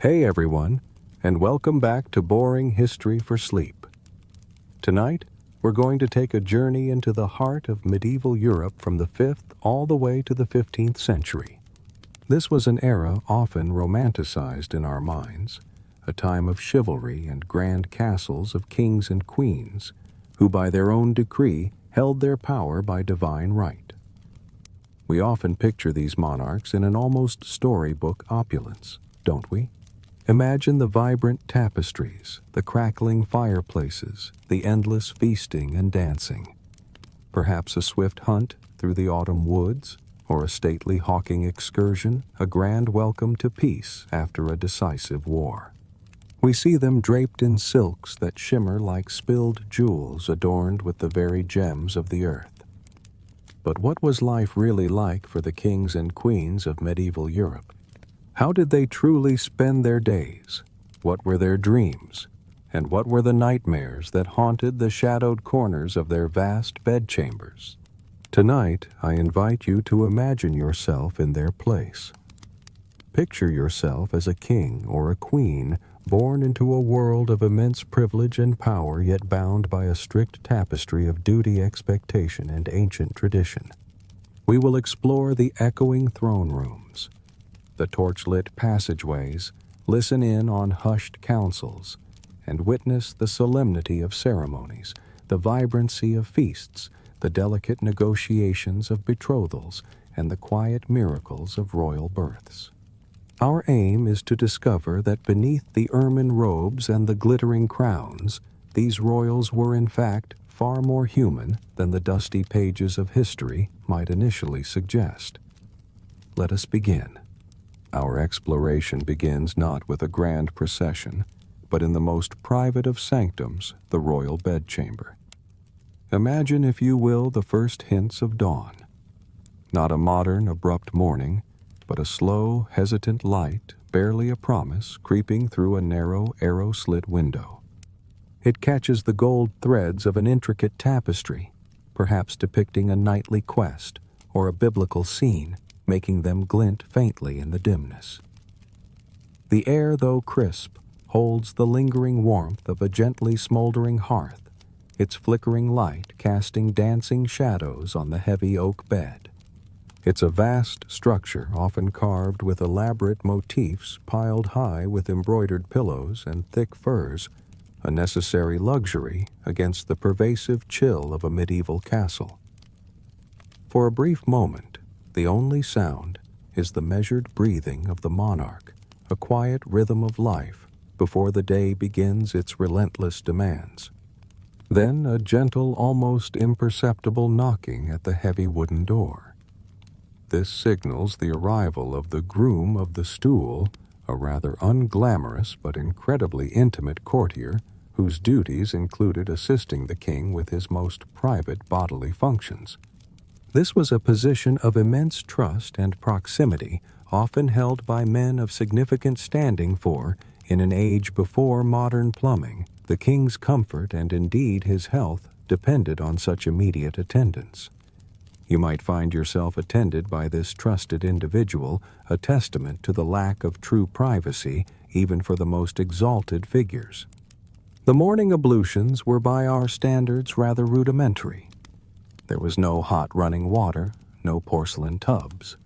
Hey everyone, and welcome back to Boring History for Sleep. Tonight, we're going to take a journey into the heart of medieval Europe from the 5th all the way to the 15th century. This was an era often romanticized in our minds, a time of chivalry and grand castles of kings and queens, who by their own decree held their power by divine right. We often picture these monarchs in an almost storybook opulence, don't we? Imagine the vibrant tapestries, the crackling fireplaces, the endless feasting and dancing. Perhaps a swift hunt through the autumn woods, or a stately hawking excursion, a grand welcome to peace after a decisive war. We see them draped in silks that shimmer like spilled jewels adorned with the very gems of the earth. But what was life really like for the kings and queens of medieval Europe? How did they truly spend their days? What were their dreams? And what were the nightmares that haunted the shadowed corners of their vast bedchambers? Tonight, I invite you to imagine yourself in their place. Picture yourself as a king or a queen born into a world of immense privilege and power, yet bound by a strict tapestry of duty, expectation, and ancient tradition. We will explore the echoing throne rooms, the torch-lit passageways, listen in on hushed councils, and witness the solemnity of ceremonies, the vibrancy of feasts, the delicate negotiations of betrothals, and the quiet miracles of royal births. Our aim is to discover that beneath the ermine robes and the glittering crowns, these royals were in fact far more human than the dusty pages of history might initially suggest. Let us begin. Our exploration begins not with a grand procession, but in the most private of sanctums, the royal bedchamber. Imagine, if you will, the first hints of dawn. Not a modern, abrupt morning, but a slow, hesitant light, barely a promise, creeping through a narrow, arrow-slit window. It catches the gold threads of an intricate tapestry, perhaps depicting a knightly quest or a biblical scene, making them glint faintly in the dimness. The air, though crisp, holds the lingering warmth of a gently smoldering hearth, its flickering light casting dancing shadows on the heavy oak bed. It's a vast structure, often carved with elaborate motifs piled high with embroidered pillows and thick furs, a necessary luxury against the pervasive chill of a medieval castle. For a brief moment, the only sound is the measured breathing of the monarch, a quiet rhythm of life before the day begins its relentless demands. Then a gentle, almost imperceptible knocking at the heavy wooden door. This signals the arrival of the groom of the stool, a rather unglamorous but incredibly intimate courtier whose duties included assisting the king with his most private bodily functions. This was a position of immense trust and proximity, often held by men of significant standing, for, in an age before modern plumbing, the king's comfort and indeed his health depended on such immediate attendance. You might find yourself attended by this trusted individual, a testament to the lack of true privacy even for the most exalted figures. The morning ablutions were by our standards rather rudimentary. There was no hot running water, no porcelain tubs.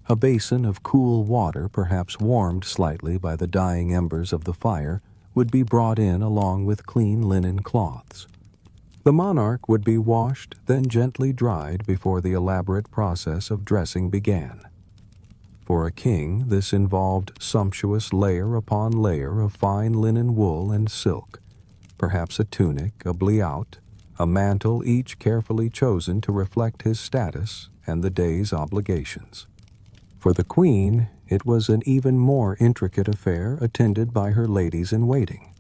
A basin of cool water, perhaps warmed slightly by the dying embers of the fire, would be brought in along with clean linen cloths. The monarch would be washed, then gently dried before the elaborate process of dressing began. For a king, this involved sumptuous layer upon layer of fine linen wool and silk, perhaps a tunic, a bliout, a mantle, each carefully chosen to reflect his status and the day's obligations. For the queen, it was an even more intricate affair attended by her ladies-in-waiting.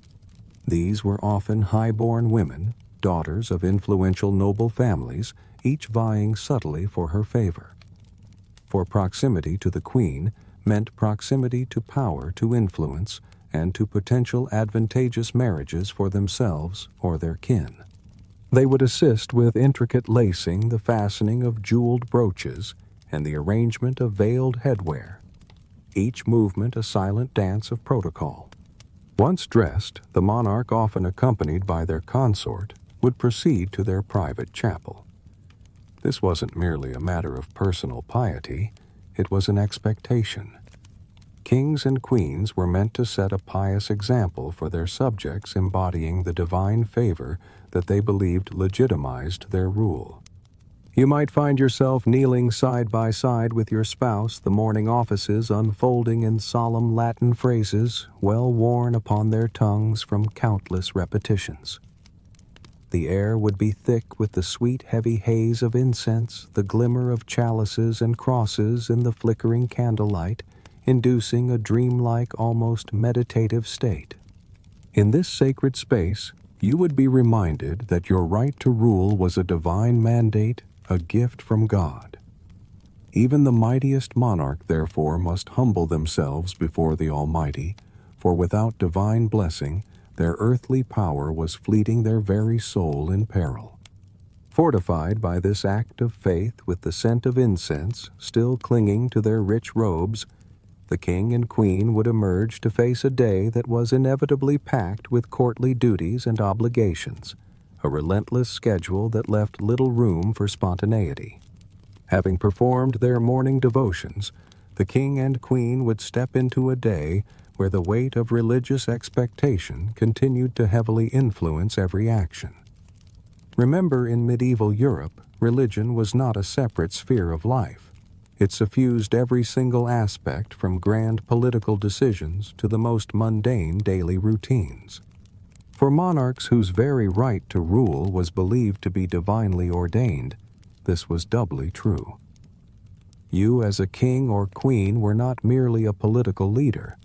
These were often high-born women, daughters of influential noble families, each vying subtly for her favor. For proximity to the queen meant proximity to power, to influence, and to potential advantageous marriages for themselves or their kin. They would assist with intricate lacing, the fastening of jeweled brooches, and the arrangement of veiled headwear. each movement a silent dance of protocol. Once dressed, the monarch, often accompanied by their consort, would proceed to their private chapel. This wasn't merely a matter of personal piety, it was an expectation. Kings and queens were meant to set a pious example for their subjects, embodying the divine favor that they believed legitimized their rule. You might find yourself kneeling side by side with your spouse, the morning offices unfolding in solemn Latin phrases well worn upon their tongues from countless repetitions. The air would be thick with the sweet, heavy haze of incense, the glimmer of chalices and crosses in the flickering candlelight, inducing a dreamlike, almost meditative state. In this sacred space, you would be reminded that your right to rule was a divine mandate, a gift from God. Even the mightiest monarch, therefore, must humble themselves before the Almighty, for without divine blessing, their earthly power was fleeting their very soul in peril. Fortified by this act of faith with the scent of incense still clinging to their rich robes, the king and queen would emerge to face a day that was inevitably packed with courtly duties and obligations, a relentless schedule that left little room for spontaneity. Having performed their morning devotions, the king and queen would step into a day where the weight of religious expectation continued to heavily influence every action. Remember, in medieval Europe, religion was not a separate sphere of life. It suffused every single aspect, from grand political decisions to the most mundane daily routines. For monarchs whose very right to rule was believed to be divinely ordained, this was doubly true. You, as a king or queen, were not merely a political leader.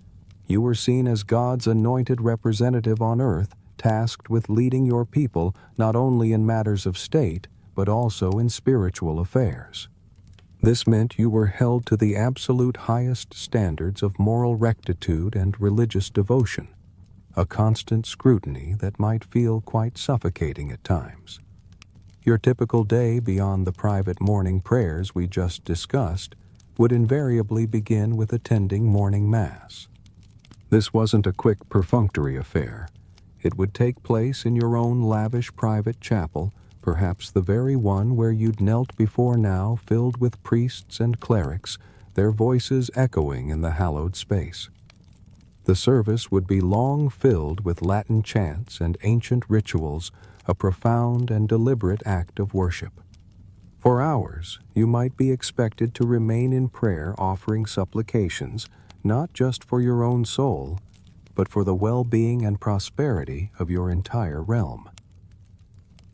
You were seen as God's anointed representative on earth, tasked with leading your people not only in matters of state, but also in spiritual affairs. This meant you were held to the absolute highest standards of moral rectitude and religious devotion, a constant scrutiny that might feel quite suffocating at times. Your typical day, beyond the private morning prayers we just discussed, would invariably begin with attending morning mass. This wasn't a quick, perfunctory affair. It would take place in your own lavish private chapel, perhaps the very one where you'd knelt before now, filled with priests and clerics, their voices echoing in the hallowed space. The service would be long filled with Latin chants and ancient rituals, a profound and deliberate act of worship. For hours, you might be expected to remain in prayer, offering supplications, not just for your own soul, but for the well-being and prosperity of your entire realm.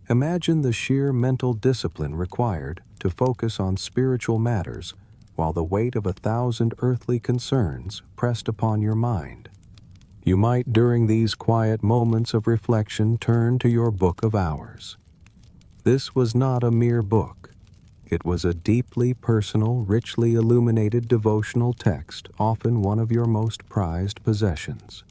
Imagine the sheer mental discipline required to focus on spiritual matters while the weight of 1,000 earthly concerns pressed upon your mind. You might, during these quiet moments of reflection, turn to your book of hours. This was not a mere book. It was a deeply personal, richly illuminated devotional text, often one of your most prized possessions.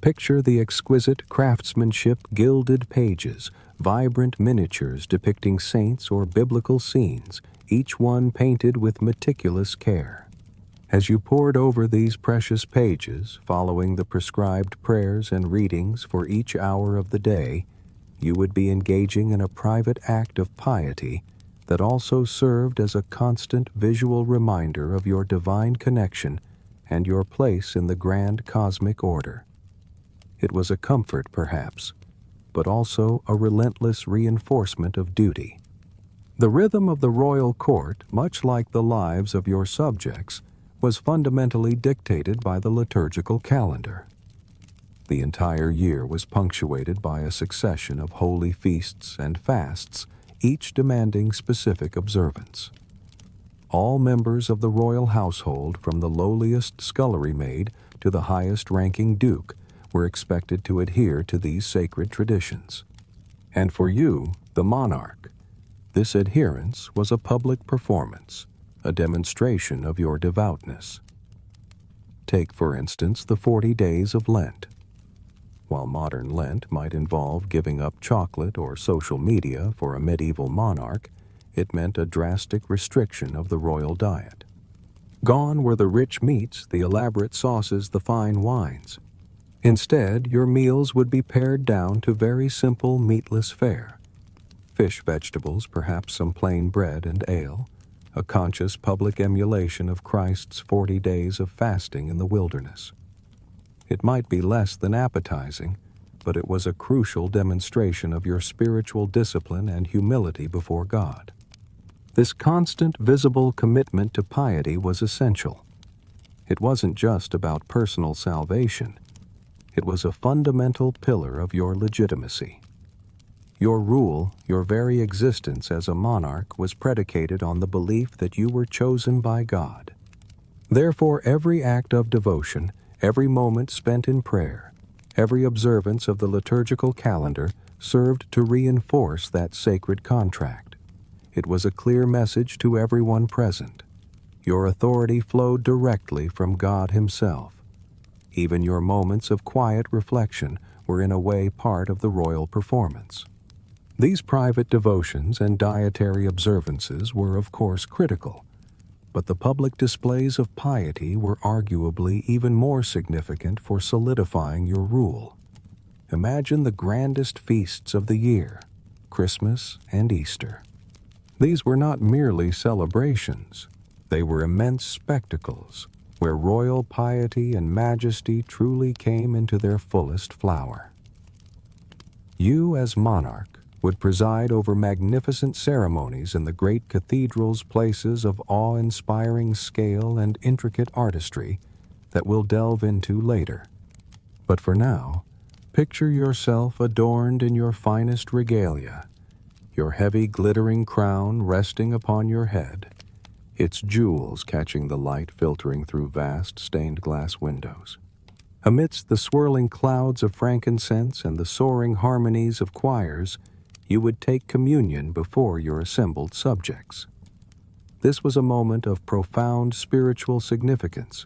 Picture the exquisite craftsmanship, gilded pages, vibrant miniatures depicting saints or biblical scenes, each one painted with meticulous care. As you pored over these precious pages, following the prescribed prayers and readings for each hour of the day, you would be engaging in a private act of piety that also served as a constant visual reminder of your divine connection and your place in the grand cosmic order. It was a comfort, perhaps, but also a relentless reinforcement of duty. The rhythm of the royal court, much like the lives of your subjects, was fundamentally dictated by the liturgical calendar. The entire year was punctuated by a succession of holy feasts and fasts, each demanding specific observance. All members of the royal household, from the lowliest scullery maid to the highest-ranking duke, were expected to adhere to these sacred traditions. And for you, the monarch, this adherence was a public performance, a demonstration of your devoutness. Take, for instance, the 40 days of Lent. While modern Lent might involve giving up chocolate or social media for a medieval monarch, it meant a drastic restriction of the royal diet. Gone were the rich meats, the elaborate sauces, the fine wines. Instead, your meals would be pared down to very simple meatless fare. Fish, vegetables, perhaps some plain bread and ale, a conscious public emulation of Christ's 40 days of fasting in the wilderness. It might be less than appetizing, but it was a crucial demonstration of your spiritual discipline and humility before God. This constant, visible commitment to piety was essential. It wasn't just about personal salvation. It was a fundamental pillar of your legitimacy. Your rule, your very existence as a monarch, was predicated on the belief that you were chosen by God. Therefore, every act of devotion, every moment spent in prayer, every observance of the liturgical calendar served to reinforce that sacred contract. It was a clear message to everyone present. Your authority flowed directly from God Himself. Even your moments of quiet reflection were in a way part of the royal performance. These private devotions and dietary observances were, of course, critical, but the public displays of piety were arguably even more significant for solidifying your rule. Imagine the grandest feasts of the year, Christmas and Easter. These were not merely celebrations. They were immense spectacles where royal piety and majesty truly came into their fullest flower. You, as monarch, would preside over magnificent ceremonies in the great cathedrals, places of awe-inspiring scale and intricate artistry that we'll delve into later. But for now, picture yourself adorned in your finest regalia, your heavy glittering crown resting upon your head, its jewels catching the light filtering through vast stained glass windows. Amidst the swirling clouds of frankincense and the soaring harmonies of choirs, you would take communion before your assembled subjects. This was a moment of profound spiritual significance,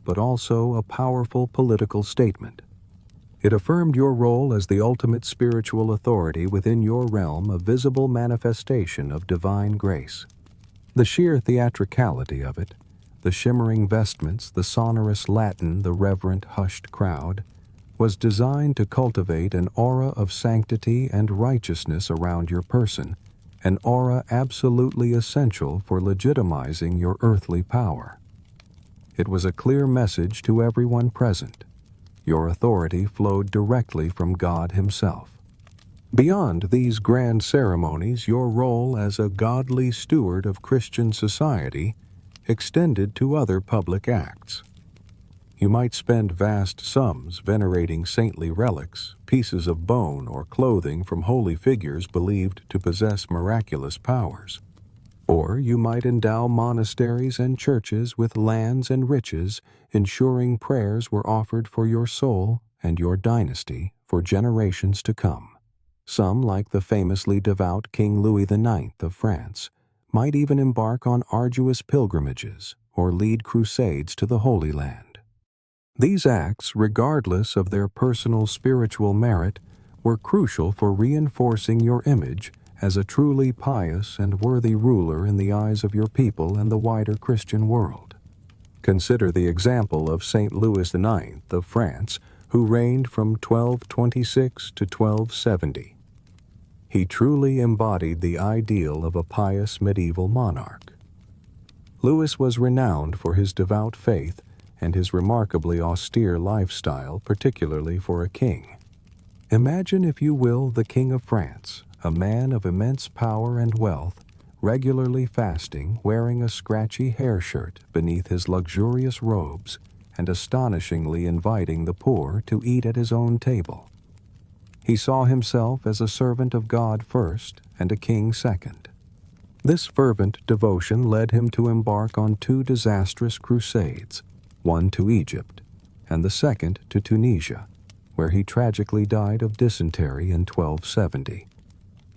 but also a powerful political statement. It affirmed your role as the ultimate spiritual authority within your realm, a visible manifestation of divine grace. The sheer theatricality of it, the shimmering vestments, the sonorous Latin, the reverent, hushed crowd, was designed to cultivate an aura of sanctity and righteousness around your person, an aura absolutely essential for legitimizing your earthly power. It was a clear message to everyone present. Your authority flowed directly from God Himself. Beyond these grand ceremonies, your role as a godly steward of Christian society extended to other public acts. You might spend vast sums venerating saintly relics, pieces of bone or clothing from holy figures believed to possess miraculous powers. Or you might endow monasteries and churches with lands and riches, ensuring prayers were offered for your soul and your dynasty for generations to come. Some, like the famously devout King Louis IX of France, might even embark on arduous pilgrimages or lead crusades to the Holy Land. These acts, regardless of their personal spiritual merit, were crucial for reinforcing your image as a truly pious and worthy ruler in the eyes of your people and the wider Christian world. Consider the example of St. Louis IX of France, who reigned from 1226 to 1270. He truly embodied the ideal of a pious medieval monarch. Louis was renowned for his devout faith and his remarkably austere lifestyle, particularly for a king. Imagine, if you will, the King of France, a man of immense power and wealth, regularly fasting, wearing a scratchy hair shirt beneath his luxurious robes, and astonishingly inviting the poor to eat at his own table. He saw himself as a servant of God first and a king second. This fervent devotion led him to embark on 2 disastrous crusades, one to Egypt and the second to Tunisia, where he tragically died of dysentery in 1270.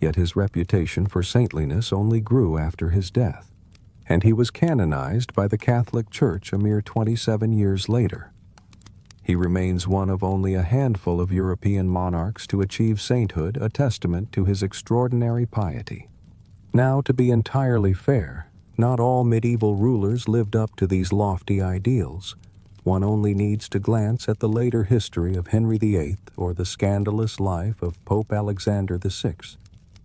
Yet his reputation for saintliness only grew after his death, and he was canonized by the Catholic Church a mere 27 years later. He remains one of only a handful of European monarchs to achieve sainthood, a testament to his extraordinary piety. Now, to be entirely fair, Not all medieval rulers lived up to these lofty ideals. One only needs to glance at the later history of Henry VIII or the scandalous life of Pope Alexander VI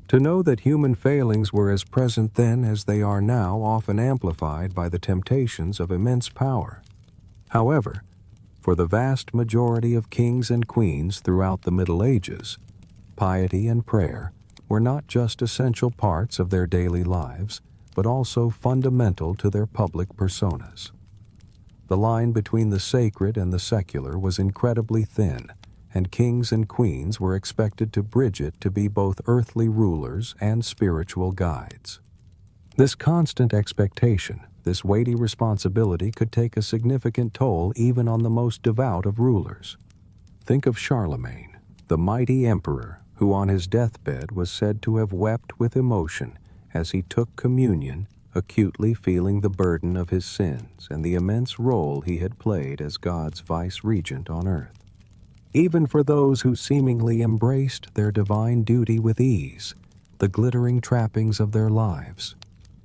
to know that human failings were as present then as they are now, often amplified by the temptations of immense power. However, for the vast majority of kings and queens throughout the Middle Ages, piety and prayer were not just essential parts of their daily lives, but also fundamental to their public personas. The line between the sacred and the secular was incredibly thin, and kings and queens were expected to bridge it to be both earthly rulers and spiritual guides. This constant expectation, this weighty responsibility could take a significant toll even on the most devout of rulers. Think of Charlemagne, the mighty emperor who on his deathbed was said to have wept with emotion as he took communion, acutely feeling the burden of his sins and the immense role he had played as God's vice-regent on earth. Even for those who seemingly embraced their divine duty with ease, the glittering trappings of their lives,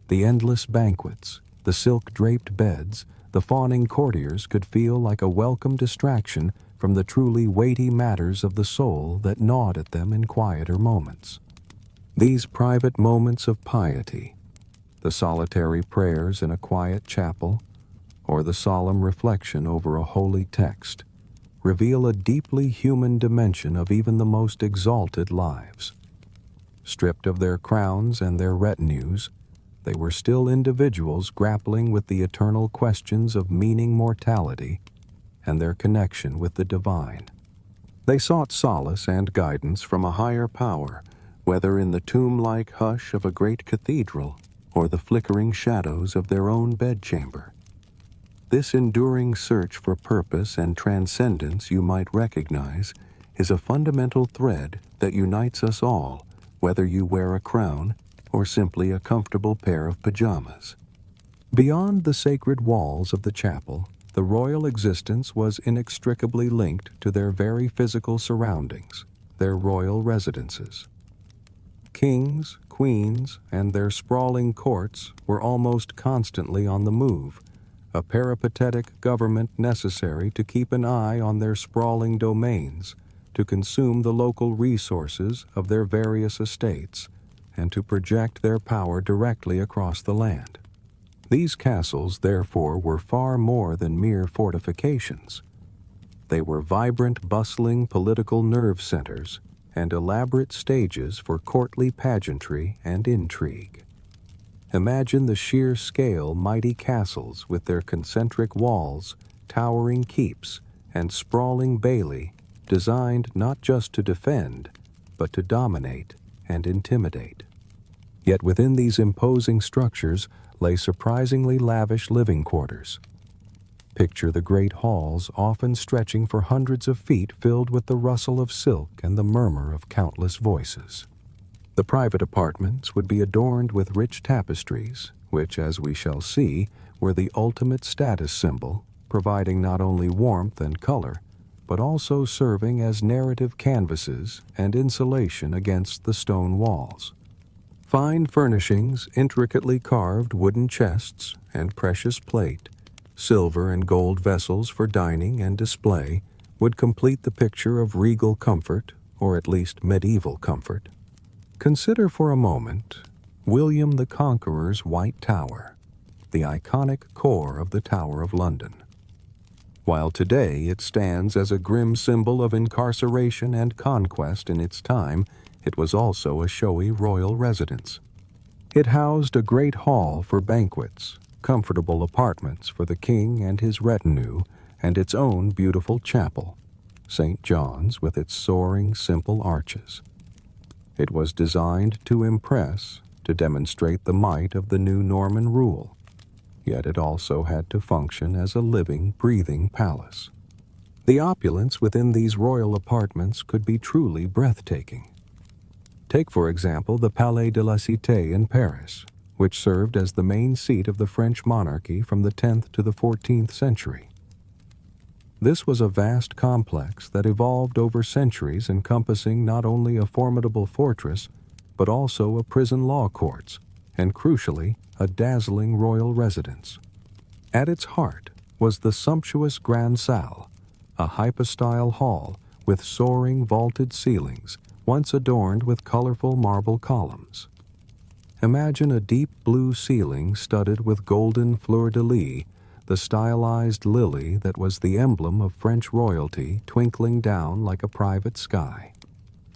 the endless banquets, the silk-draped beds, the fawning courtiers could feel like a welcome distraction from the truly weighty matters of the soul that gnawed at them in quieter moments. These private moments of piety, the solitary prayers in a quiet chapel, or the solemn reflection over a holy text, reveal a deeply human dimension of even the most exalted lives. Stripped of their crowns and their retinues, they were still individuals grappling with the eternal questions of meaning, mortality, and their connection with the divine. They sought solace and guidance from a higher power, whether in the tomb-like hush of a great cathedral or the flickering shadows of their own bedchamber. This enduring search for purpose and transcendence, you might recognize, is a fundamental thread that unites us all, whether you wear a crown or simply a comfortable pair of pajamas. Beyond the sacred walls of the chapel, the royal existence was inextricably linked to their very physical surroundings, their royal residences. Kings, queens, and their sprawling courts were almost constantly on the move, a peripatetic government necessary to keep an eye on their sprawling domains, to consume the local resources of their various estates, and to project their power directly across the land. These castles, therefore, were far more than mere fortifications. They were vibrant, bustling political nerve centers and elaborate stages for courtly pageantry and intrigue. Imagine the sheer scale mighty castles with their concentric walls, towering keeps, and sprawling bailey, designed not just to defend, but to dominate and intimidate. Yet within these imposing structures lay surprisingly lavish living quarters. Picture the great halls often stretching for hundreds of feet, filled with the rustle of silk and the murmur of countless voices. The private apartments would be adorned with rich tapestries, which, as we shall see, were the ultimate status symbol, providing not only warmth and color, but also serving as narrative canvases and insulation against the stone walls. Fine furnishings, intricately carved wooden chests and precious plate, silver and gold vessels for dining and display would complete the picture of regal comfort, or at least medieval comfort. Consider for a moment William the Conqueror's White Tower, the iconic core of the Tower of London. While today it stands as a grim symbol of incarceration and conquest in its time, it was also a showy royal residence. It housed a great hall for banquets, comfortable apartments for the king and his retinue, and its own beautiful chapel, St. John's, with its soaring, simple arches. It was designed to impress, to demonstrate the might of the new Norman rule, yet it also had to function as a living, breathing palace. The opulence within these royal apartments could be truly breathtaking. Take, for example, the Palais de la Cité in Paris, which served as the main seat of the French monarchy from the 10th to the 14th century. This was a vast complex that evolved over centuries, encompassing not only a formidable fortress, but also a prison law courts, and crucially, a dazzling royal residence. At its heart was the sumptuous Grand Salle, a hypostyle hall with soaring vaulted ceilings, once adorned with colorful marble columns. Imagine a deep blue ceiling studded with golden fleur-de-lis, the stylized lily that was the emblem of French royalty twinkling down like a private sky.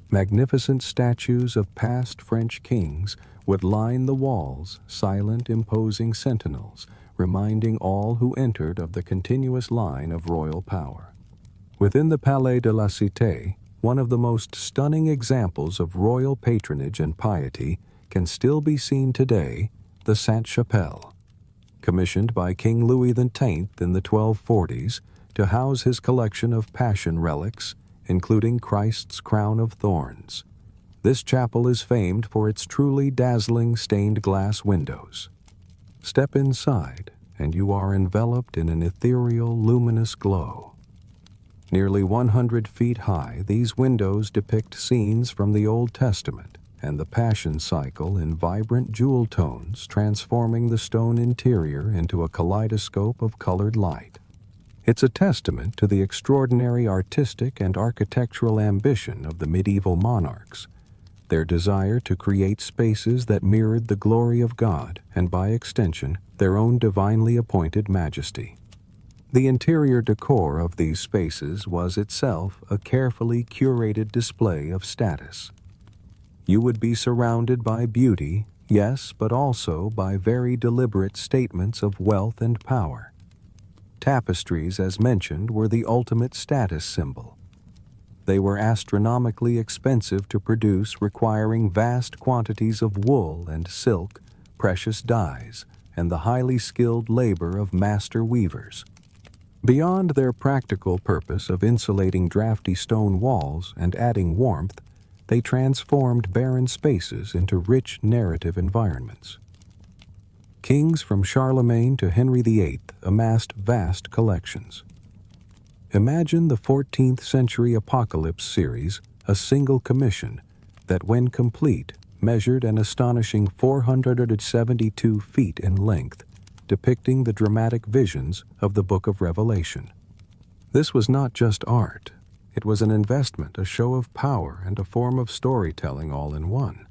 Magnificent statues of past French kings would line the walls, silent, imposing sentinels, reminding all who entered of the continuous line of royal power. Within the Palais de la Cité, one of the most stunning examples of royal patronage and piety can still be seen today, the Sainte-Chapelle. Commissioned by King Louis X in the 1240s to house his collection of Passion relics, including Christ's crown of thorns. This chapel is famed for its truly dazzling stained glass windows. Step inside, and you are enveloped in an ethereal, luminous glow. Nearly 100 feet high, these windows depict scenes from the Old Testament and the Passion cycle in vibrant jewel tones, transforming the stone interior into a kaleidoscope of colored light. It's a testament to the extraordinary artistic and architectural ambition of the medieval monarchs, their desire to create spaces that mirrored the glory of God and, by extension, their own divinely appointed majesty. The interior decor of these spaces was itself a carefully curated display of status. You would be surrounded by beauty, yes, but also by very deliberate statements of wealth and power. Tapestries, as mentioned, were the ultimate status symbol. They were astronomically expensive to produce, requiring vast quantities of wool and silk, precious dyes, and the highly skilled labor of master weavers. Beyond their practical purpose of insulating drafty stone walls and adding warmth, they transformed barren spaces into rich narrative environments. Kings from Charlemagne to Henry VIII amassed vast collections. Imagine the 14th century Apocalypse series, a single commission that, when complete, measured an astonishing 472 feet in length, depicting the dramatic visions of the Book of Revelation. This was not just art. It was an investment, a show of power, and a form of storytelling all in one.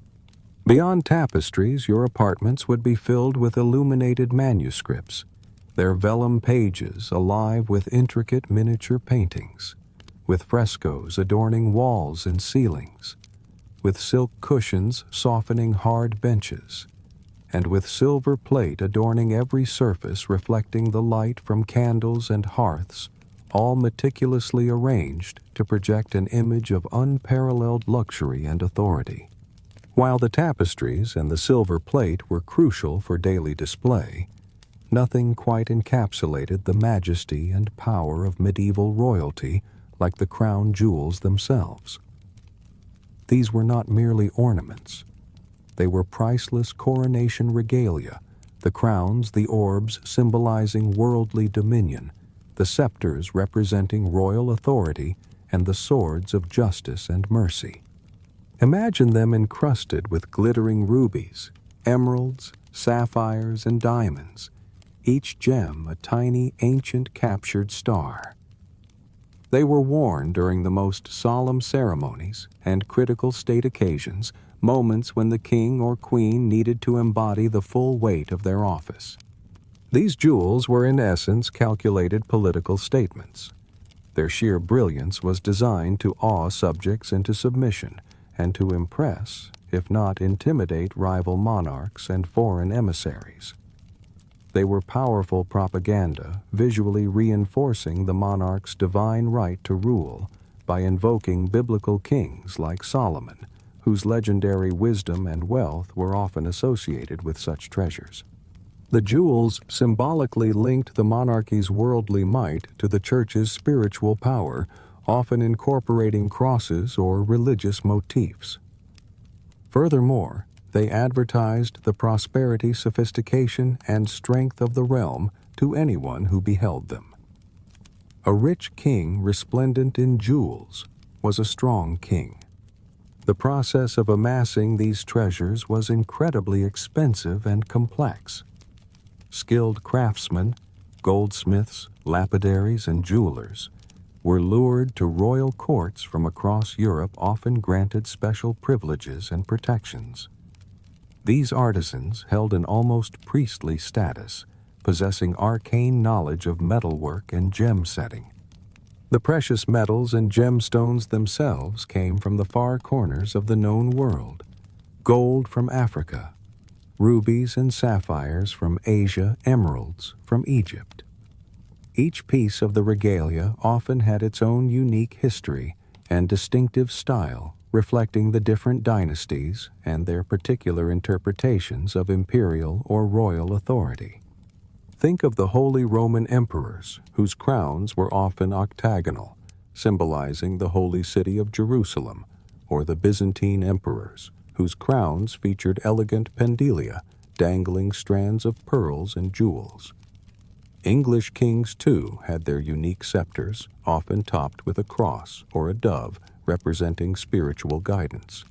Beyond tapestries, your apartments would be filled with illuminated manuscripts, their vellum pages alive with intricate miniature paintings, with frescoes adorning walls and ceilings, with silk cushions softening hard benches, and with silver plate adorning every surface reflecting the light from candles and hearths, all meticulously arranged to project an image of unparalleled luxury and authority. While the tapestries and the silver plate were crucial for daily display, nothing quite encapsulated the majesty and power of medieval royalty like the crown jewels themselves. These were not merely ornaments. They were priceless coronation regalia, the crowns, the orbs symbolizing worldly dominion, the scepters representing royal authority, and the swords of justice and mercy. Imagine them encrusted with glittering rubies, emeralds, sapphires, and diamonds, each gem a tiny ancient captured star. They were worn during the most solemn ceremonies and critical state occasions, moments when the king or queen needed to embody the full weight of their office. These jewels were in essence calculated political statements. Their sheer brilliance was designed to awe subjects into submission and to impress, if not intimidate, rival monarchs and foreign emissaries. They were powerful propaganda, visually reinforcing the monarch's divine right to rule by invoking biblical kings like Solomon, whose legendary wisdom and wealth were often associated with such treasures. The jewels symbolically linked the monarchy's worldly might to the church's spiritual power, often incorporating crosses or religious motifs. Furthermore, they advertised the prosperity, sophistication, and strength of the realm to anyone who beheld them. A rich king resplendent in jewels was a strong king. The process of amassing these treasures was incredibly expensive and complex. Skilled craftsmen, goldsmiths, lapidaries, and jewelers were lured to royal courts from across Europe, often granted special privileges and protections. These artisans held an almost priestly status, possessing arcane knowledge of metalwork and gem setting. The precious metals and gemstones themselves came from the far corners of the known world: gold from Africa, rubies and sapphires from Asia, emeralds from Egypt. Each piece of the regalia often had its own unique history and distinctive style, reflecting the different dynasties and their particular interpretations of imperial or royal authority. Think of the Holy Roman emperors, whose crowns were often octagonal, symbolizing the holy city of Jerusalem, or the Byzantine emperors, whose crowns featured elegant pendilia, dangling strands of pearls and jewels. English kings, too, had their unique scepters, often topped with a cross or a dove, representing spiritual guidance.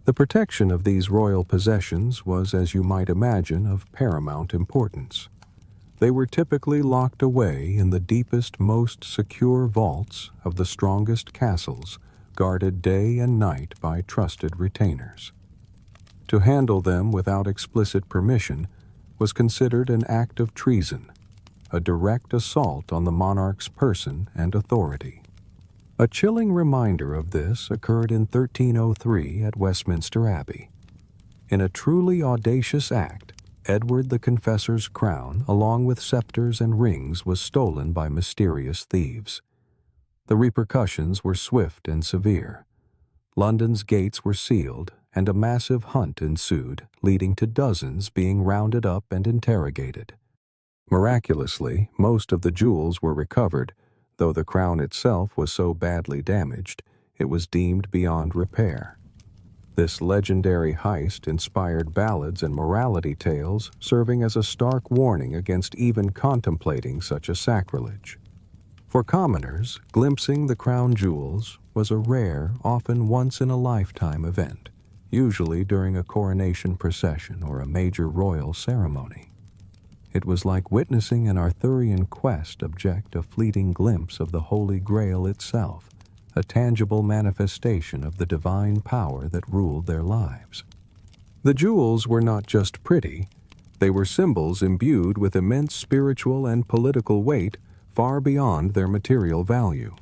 The protection of these royal possessions was, as you might imagine, of paramount importance. They were typically locked away in the deepest, most secure vaults of the strongest castles, guarded day and night by trusted retainers. To handle them without explicit permission was considered an act of treason, a direct assault on the monarch's person and authority. A chilling reminder of this occurred in 1303 at Westminster Abbey. In a truly audacious act, Edward the Confessor's crown, along with scepters and rings, was stolen by mysterious thieves. The repercussions were swift and severe. London's gates were sealed, and a massive hunt ensued, leading to dozens being rounded up and interrogated. Miraculously, most of the jewels were recovered, though the crown itself was so badly damaged, it was deemed beyond repair. This legendary heist inspired ballads and morality tales, serving as a stark warning against even contemplating such a sacrilege. For commoners, glimpsing the crown jewels was a rare, often once-in-a-lifetime event, usually during a coronation procession or a major royal ceremony. It was like witnessing an Arthurian quest object a fleeting glimpse of the Holy Grail itself, a tangible manifestation of the divine power that ruled their lives. The jewels were not just pretty, they were symbols imbued with immense spiritual and political weight far beyond their material value.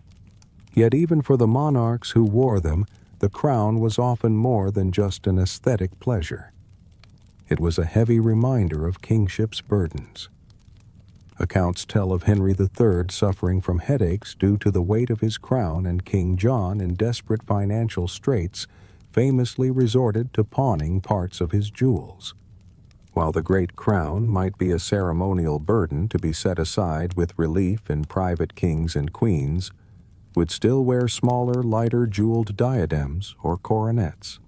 Yet even for the monarchs who wore them, the crown was often more than just an aesthetic pleasure. It was a heavy reminder of kingship's burdens. Accounts tell of Henry III suffering from headaches due to the weight of his crown, and King John, in desperate financial straits, famously resorted to pawning parts of his jewels. While the great crown might be a ceremonial burden to be set aside with relief in private kings and queens, would still wear smaller, lighter jeweled diadems or coronets.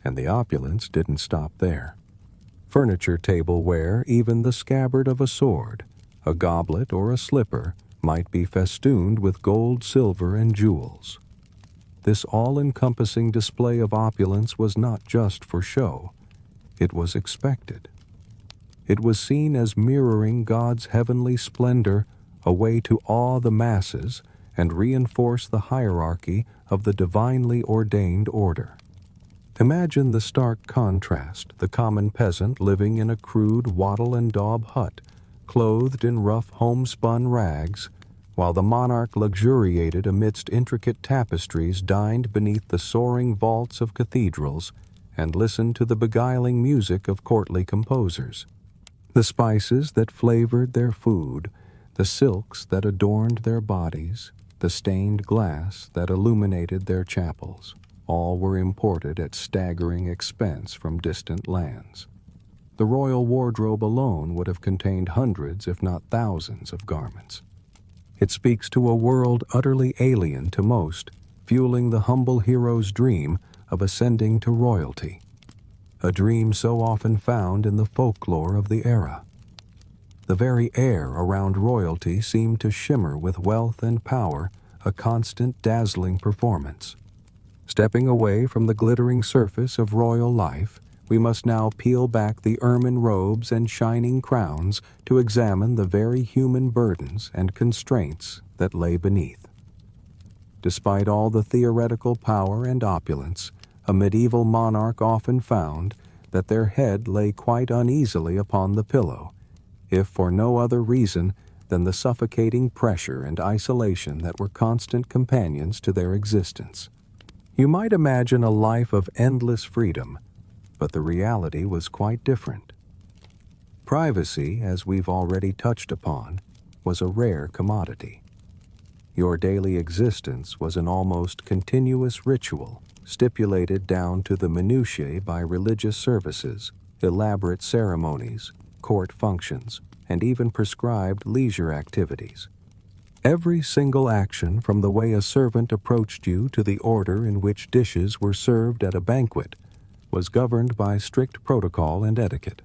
And the opulence didn't stop there. Furniture tableware, even the scabbard of a sword, a goblet, or a slipper might be festooned with gold, silver, and jewels. This all-encompassing display of opulence was not just for show. It was expected. It was seen as mirroring God's heavenly splendor, a way to awe the masses and reinforce the hierarchy of the divinely ordained order. Imagine the stark contrast: the common peasant living in a crude wattle and daub hut, clothed in rough homespun rags, while the monarch luxuriated amidst intricate tapestries, dined beneath the soaring vaults of cathedrals, and listened to the beguiling music of courtly composers. The spices that flavored their food, the silks that adorned their bodies, the stained glass that illuminated their chapels, all were imported at staggering expense from distant lands. The royal wardrobe alone would have contained hundreds, if not thousands, of garments. It speaks to a world utterly alien to most, fueling the humble hero's dream of ascending to royalty, a dream so often found in the folklore of the era. The very air around royalty seemed to shimmer with wealth and power, a constant, dazzling performance. Stepping away from the glittering surface of royal life, we must now peel back the ermine robes and shining crowns to examine the very human burdens and constraints that lay beneath. Despite all the theoretical power and opulence, a medieval monarch often found that their head lay quite uneasily upon the pillow, if for no other reason than the suffocating pressure and isolation that were constant companions to their existence. You might imagine a life of endless freedom, but the reality was quite different. Privacy, as we've already touched upon, was a rare commodity. Your daily existence was an almost continuous ritual, stipulated down to the minutiae by religious services, elaborate ceremonies, court functions, and even prescribed leisure activities. Every single action, from the way a servant approached you to the order in which dishes were served at a banquet, was governed by strict protocol and etiquette.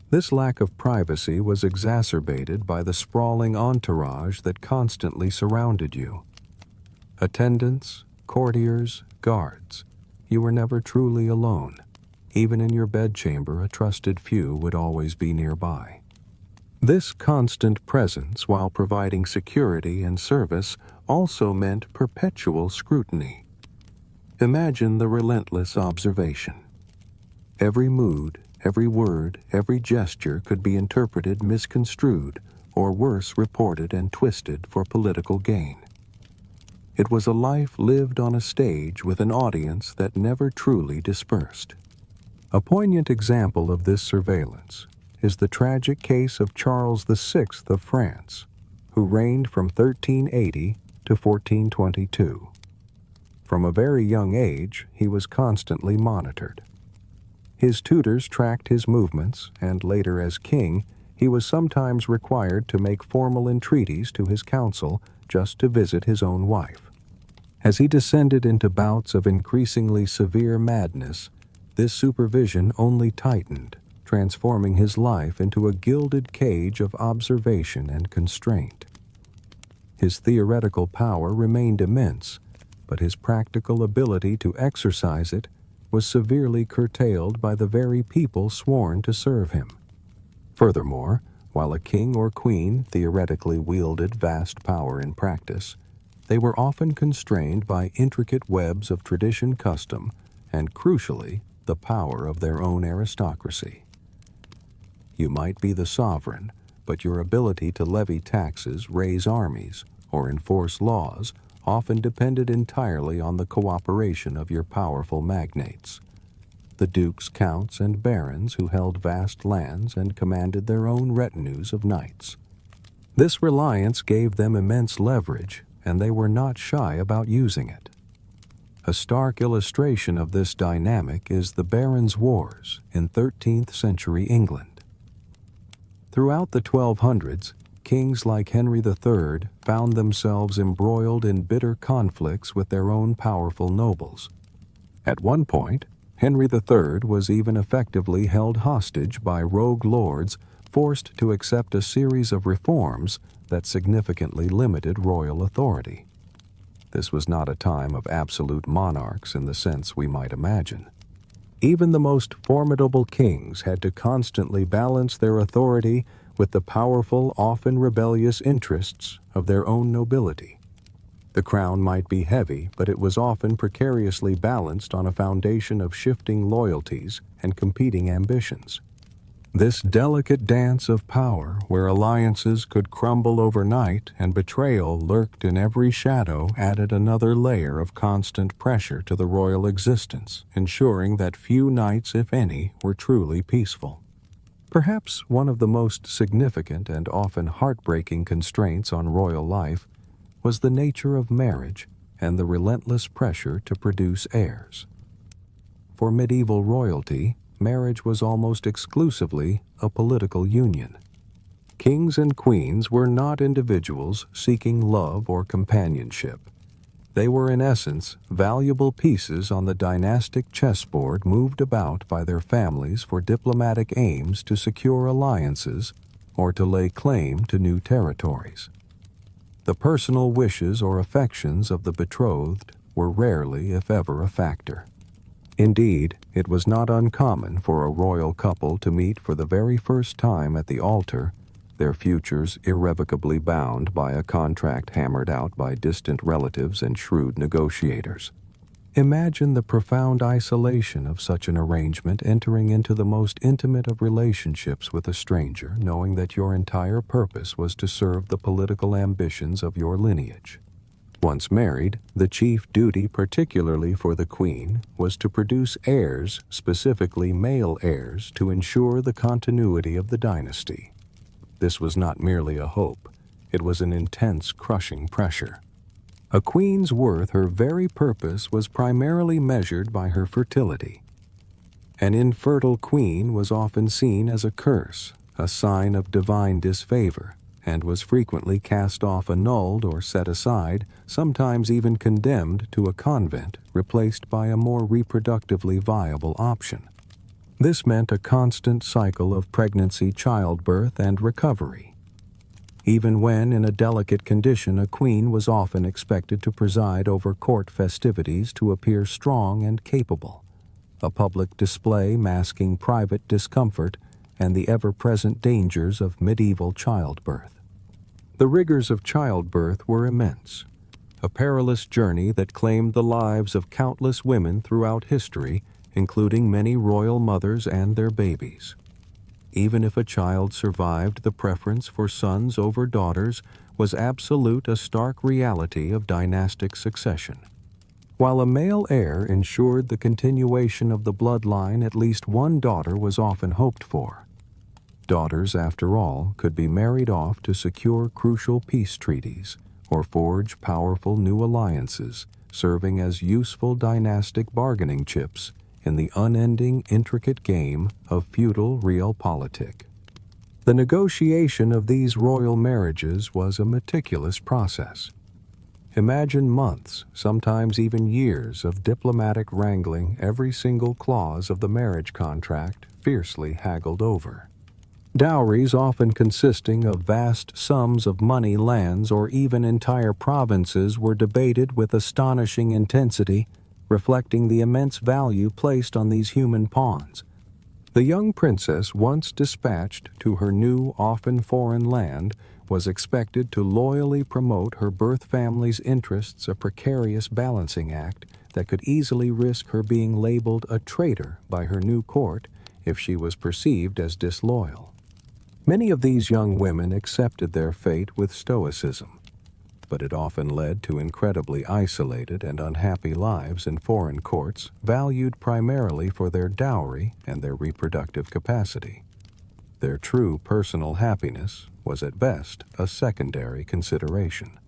This lack of privacy was exacerbated by the sprawling entourage that constantly surrounded you. Attendants, courtiers, guards, you were never truly alone. Even in your bedchamber, a trusted few would always be nearby. This constant presence, while providing security and service, also meant perpetual scrutiny. Imagine the relentless observation. Every mood, every word, every gesture could be interpreted misconstrued, or worse, reported and twisted for political gain. It was a life lived on a stage with an audience that never truly dispersed. A poignant example of this surveillance is the tragic case of Charles VI of France, who reigned from 1380 to 1422. From a very young age, he was constantly monitored. His tutors tracked his movements, and later as king, he was sometimes required to make formal entreaties to his council just to visit his own wife. As he descended into bouts of increasingly severe madness, this supervision only tightened, transforming his life into a gilded cage of observation and constraint. His theoretical power remained immense, but his practical ability to exercise it was severely curtailed by the very people sworn to serve him. Furthermore, while a king or queen theoretically wielded vast power in practice, they were often constrained by intricate webs of tradition, custom, and, crucially, the power of their own aristocracy. You might be the sovereign, but your ability to levy taxes, raise armies, or enforce laws often depended entirely on the cooperation of your powerful magnates. The dukes, counts, and barons who held vast lands and commanded their own retinues of knights. This reliance gave them immense leverage, and they were not shy about using it. A stark illustration of this dynamic is the Barons' Wars in 13th century England. Throughout the 1200s, kings like Henry III found themselves embroiled in bitter conflicts with their own powerful nobles. At one point, Henry III was even effectively held hostage by rogue lords forced to accept a series of reforms that significantly limited royal authority. This was not a time of absolute monarchs in the sense we might imagine. Even the most formidable kings had to constantly balance their authority with the powerful, often rebellious interests of their own nobility. The crown might be heavy, but it was often precariously balanced on a foundation of shifting loyalties and competing ambitions. This delicate dance of power, where alliances could crumble overnight and betrayal lurked in every shadow, added another layer of constant pressure to the royal existence, ensuring that few nights, if any, were truly peaceful. Perhaps one of the most significant and often heartbreaking constraints on royal life was the nature of marriage and the relentless pressure to produce heirs. For medieval royalty, marriage was almost exclusively a political union. Kings and queens were not individuals seeking love or companionship. They were, in essence, valuable pieces on the dynastic chessboard moved about by their families for diplomatic aims to secure alliances or to lay claim to new territories. The personal wishes or affections of the betrothed were rarely, if ever, a factor. Indeed, it was not uncommon for a royal couple to meet for the very first time at the altar, their futures irrevocably bound by a contract hammered out by distant relatives and shrewd negotiators. Imagine the profound isolation of such an arrangement, entering into the most intimate of relationships with a stranger, knowing that your entire purpose was to serve the political ambitions of your lineage. Once married, the chief duty, particularly for the queen, was to produce heirs, specifically male heirs, to ensure the continuity of the dynasty. This was not merely a hope, it was an intense, crushing pressure. A queen's worth, her very purpose, was primarily measured by her fertility. An infertile queen was often seen as a curse, a sign of divine disfavor, and was frequently cast off, annulled, or set aside, sometimes even condemned to a convent, replaced by a more reproductively viable option. This meant a constant cycle of pregnancy, childbirth, and recovery. Even when in a delicate condition, a queen was often expected to preside over court festivities to appear strong and capable, a public display masking private discomfort and the ever-present dangers of medieval childbirth. The rigors of childbirth were immense, a perilous journey that claimed the lives of countless women throughout history, including many royal mothers and their babies. Even if a child survived, the preference for sons over daughters was absolute, a stark reality of dynastic succession. While a male heir ensured the continuation of the bloodline, at least one daughter was often hoped for. Daughters, after all, could be married off to secure crucial peace treaties or forge powerful new alliances, serving as useful dynastic bargaining chips in the unending, intricate game of feudal realpolitik. The negotiation of these royal marriages was a meticulous process. Imagine months, sometimes even years, of diplomatic wrangling, every single clause of the marriage contract fiercely haggled over. Dowries, often consisting of vast sums of money, lands, or even entire provinces, were debated with astonishing intensity, reflecting the immense value placed on these human pawns. The young princess, once dispatched to her new, often foreign land, was expected to loyally promote her birth family's interests, a precarious balancing act that could easily risk her being labeled a traitor by her new court if she was perceived as disloyal. Many of these young women accepted their fate with stoicism, but it often led to incredibly isolated and unhappy lives in foreign courts, valued primarily for their dowry and their reproductive capacity. Their true personal happiness was at best a secondary consideration.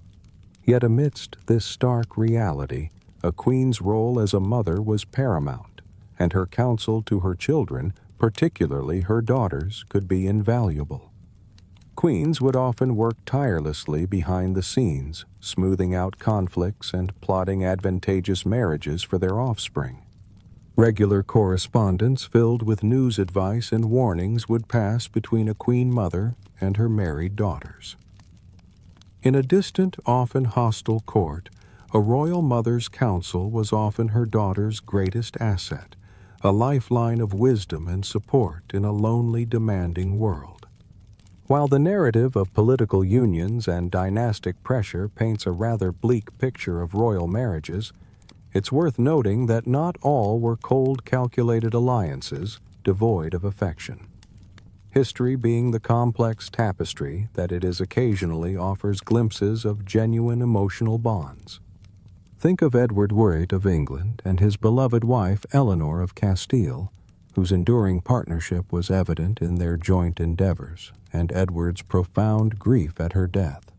Yet amidst this stark reality, a queen's role as a mother was paramount, and her counsel to her children, particularly her daughters, could be invaluable. Queens would often work tirelessly behind the scenes, smoothing out conflicts and plotting advantageous marriages for their offspring. Regular correspondence filled with news advice and warnings would pass between a queen mother and her married daughters. In a distant, often hostile court, a royal mother's counsel was often her daughter's greatest asset, a lifeline of wisdom and support in a lonely, demanding world. While the narrative of political unions and dynastic pressure paints a rather bleak picture of royal marriages, it's worth noting that not all were cold, calculated alliances, devoid of affection. History being the complex tapestry that it is, occasionally offers glimpses of genuine emotional bonds. Think of Edward VIII of England and his beloved wife Eleanor of Castile, whose enduring partnership was evident in their joint endeavors, and Edward's profound grief at her death.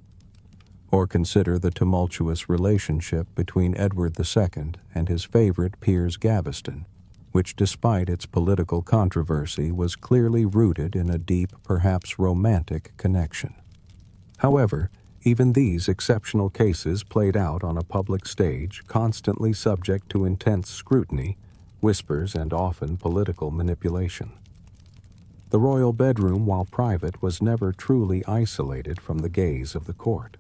Or consider the tumultuous relationship between Edward II and his favorite Piers Gaveston, which, despite its political controversy, was clearly rooted in a deep, perhaps romantic connection. However, even these exceptional cases played out on a public stage, constantly subject to intense scrutiny, whispers, and often political manipulation. The royal bedroom, while private, was never truly isolated from the gaze of the court.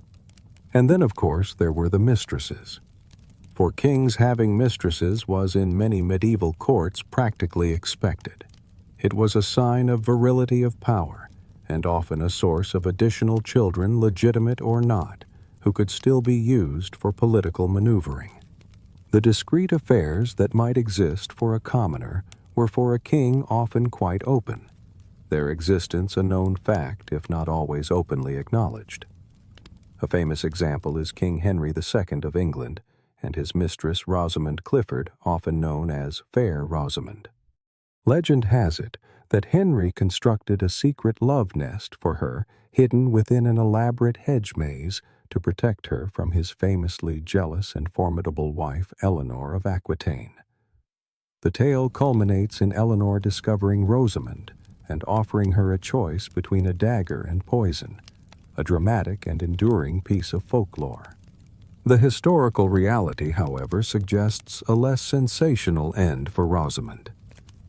And then, of course, there were the mistresses. for kings having mistresses was in many medieval courts practically expected. It was a sign of virility of power, and often a source of additional children, legitimate or not, who could still be used for political maneuvering. The discreet affairs that might exist for a commoner were for a king often quite open, their existence a known fact if not always openly acknowledged. A famous example is King Henry II of England and his mistress Rosamond Clifford, often known as Fair Rosamond. Legend has it that Henry constructed a secret love nest for her hidden within an elaborate hedge maze to protect her from his famously jealous and formidable wife Eleanor of Aquitaine. The tale culminates in Eleanor discovering Rosamond and offering her a choice between a dagger and poison, a dramatic and enduring piece of folklore. The historical reality, however, suggests a less sensational end for Rosamond.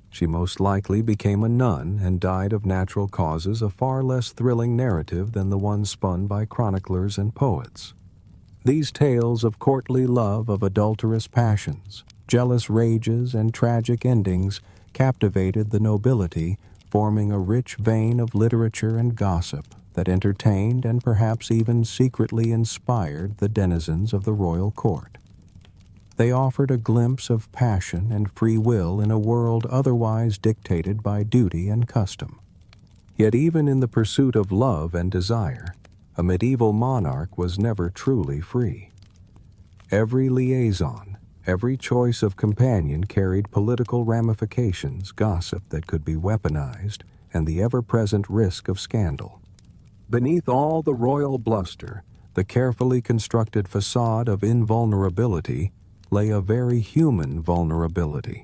She most likely became a nun and died of natural causes, a far less thrilling narrative than the one spun by chroniclers and poets. These tales of courtly love, of adulterous passions, jealous rages, and tragic endings captivated the nobility, forming a rich vein of literature and gossip that entertained and perhaps even secretly inspired the denizens of the royal court. They offered a glimpse of passion and free will in a world otherwise dictated by duty and custom. Yet even in the pursuit of love and desire, a medieval monarch was never truly free. Every liaison, every choice of companion carried political ramifications, gossip that could be weaponized, and the ever-present risk of scandal. Beneath all the royal bluster, the carefully constructed facade of invulnerability, lay a very human vulnerability.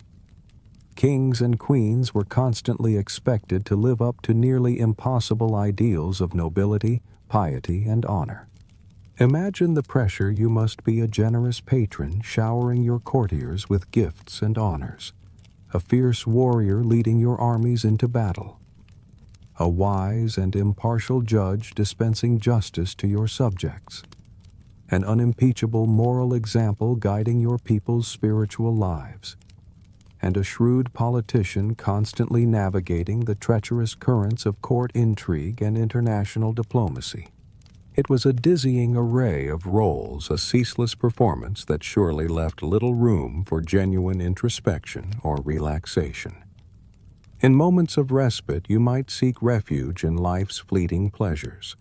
Kings and queens were constantly expected to live up to nearly impossible ideals of nobility, piety, and honor. Imagine the pressure you must be a generous patron showering your courtiers with gifts and honors, a fierce warrior leading your armies into battle, a wise and impartial judge dispensing justice to your subjects, an unimpeachable moral example guiding your people's spiritual lives, and a shrewd politician constantly navigating the treacherous currents of court intrigue and international diplomacy. It was a dizzying array of roles, a ceaseless performance that surely left little room for genuine introspection or relaxation. In moments of respite, you might seek refuge in life's fleeting pleasures.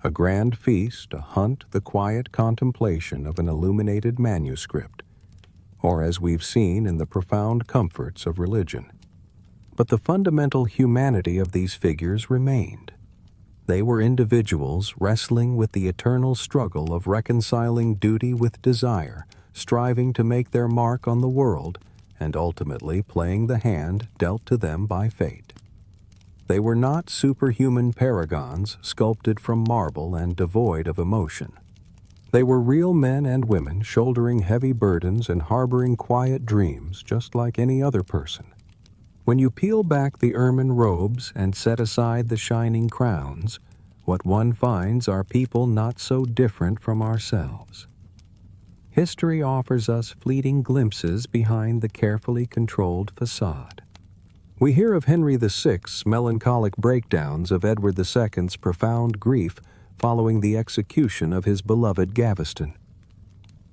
A grand feast, a hunt, the quiet contemplation of an illuminated manuscript, or as we've seen in the profound comforts of religion. But the fundamental humanity of these figures remained. They were individuals wrestling with the eternal struggle of reconciling duty with desire, striving to make their mark on the world, and ultimately playing the hand dealt to them by fate. They were not superhuman paragons sculpted from marble and devoid of emotion. They were real men and women shouldering heavy burdens and harboring quiet dreams just like any other person. When you peel back the ermine robes and set aside the shining crowns, what one finds are people not so different from ourselves. History offers us fleeting glimpses behind the carefully controlled facade. We hear of Henry VI's melancholic breakdowns, of Edward II's profound grief following the execution of his beloved Gaveston.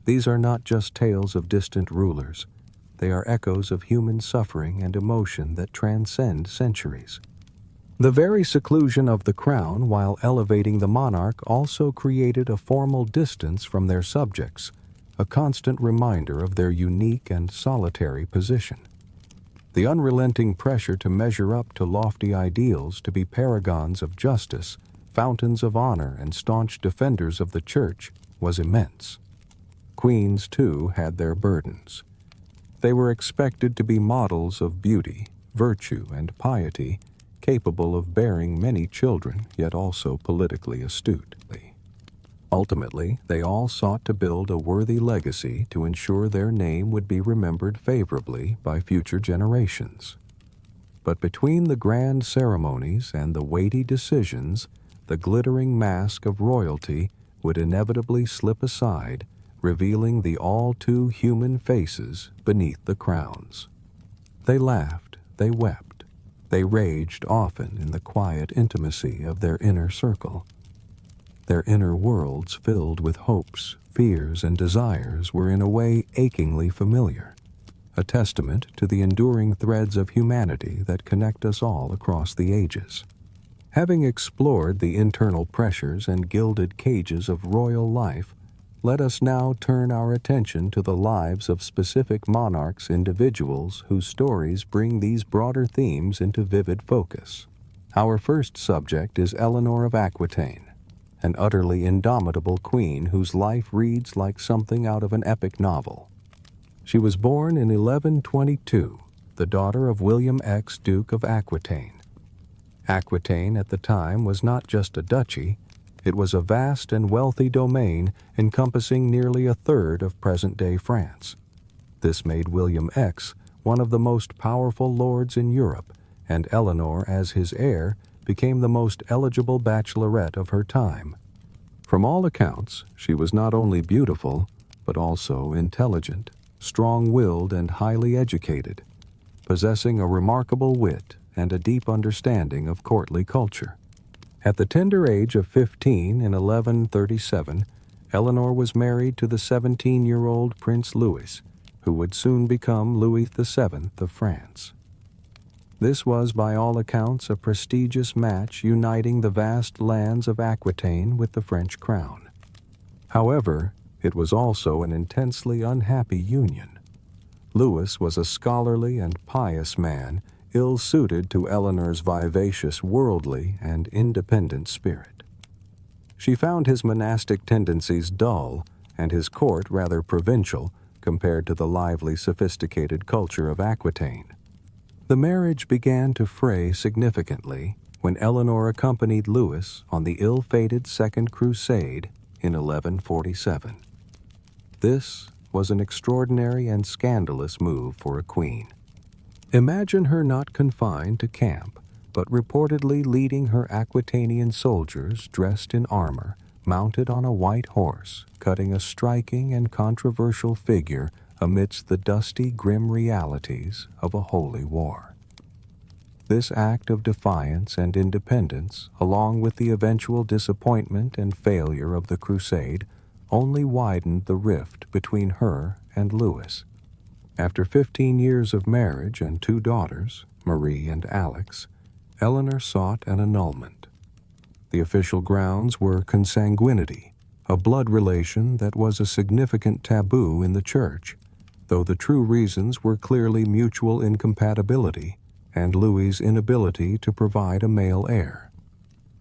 These are not just tales of distant rulers. They are echoes of human suffering and emotion that transcend centuries. The very seclusion of the crown while elevating the monarch also created a formal distance from their subjects, a constant reminder of their unique and solitary position. The unrelenting pressure to measure up to lofty ideals, to be paragons of justice, fountains of honor, and staunch defenders of the church was immense. Queens, too, had their burdens. They were expected to be models of beauty, virtue, and piety, capable of bearing many children, yet also politically astute. Ultimately, they all sought to build a worthy legacy to ensure their name would be remembered favorably by future generations. But between the grand ceremonies and the weighty decisions, the glittering mask of royalty would inevitably slip aside, revealing the all-too-human faces beneath the crowns. They laughed, they wept, they raged often in the quiet intimacy of their inner circle. Their inner worlds filled with hopes, fears, and desires were in a way achingly familiar, a testament to the enduring threads of humanity that connect us all across the ages. Having explored the internal pressures and gilded cages of royal life, let us now turn our attention to the lives of specific monarchs' individuals whose stories bring these broader themes into vivid focus. Our first subject is Eleanor of Aquitaine, an utterly indomitable queen whose life reads like something out of an epic novel. She was born in 1122, the daughter of William X, Duke of Aquitaine. Aquitaine at the time was not just a duchy, it was a vast and wealthy domain encompassing nearly a third of present-day France. This made William X one of the most powerful lords in Europe, and Eleanor, as his heir, became the most eligible bachelorette of her time. From all accounts, she was not only beautiful, but also intelligent, strong-willed, and highly educated, possessing a remarkable wit and a deep understanding of courtly culture. At the tender age of 15 in 1137, Eleanor was married to the 17-year-old Prince Louis, who would soon become Louis VII of France. This was, by all accounts, a prestigious match uniting the vast lands of Aquitaine with the French crown. However, it was also an intensely unhappy union. Louis was a scholarly and pious man, ill-suited to Eleanor's vivacious, worldly, and independent spirit. She found his monastic tendencies dull and his court rather provincial compared to the lively, sophisticated culture of Aquitaine. The marriage began to fray significantly when Eleanor accompanied Louis on the ill-fated Second Crusade in 1147. This was an extraordinary and scandalous move for a queen. Imagine her not confined to camp, but reportedly leading her Aquitanian soldiers dressed in armor, mounted on a white horse, cutting a striking and controversial figure amidst the dusty, grim realities of a holy war. This act of defiance and independence, along with the eventual disappointment and failure of the crusade, only widened the rift between her and Louis. After 15 years of marriage and 2 daughters, Marie and Alex, Eleanor sought an annulment. The official grounds were consanguinity, a blood relation that was a significant taboo in the Church, though the true reasons were clearly mutual incompatibility and Louis's inability to provide a male heir.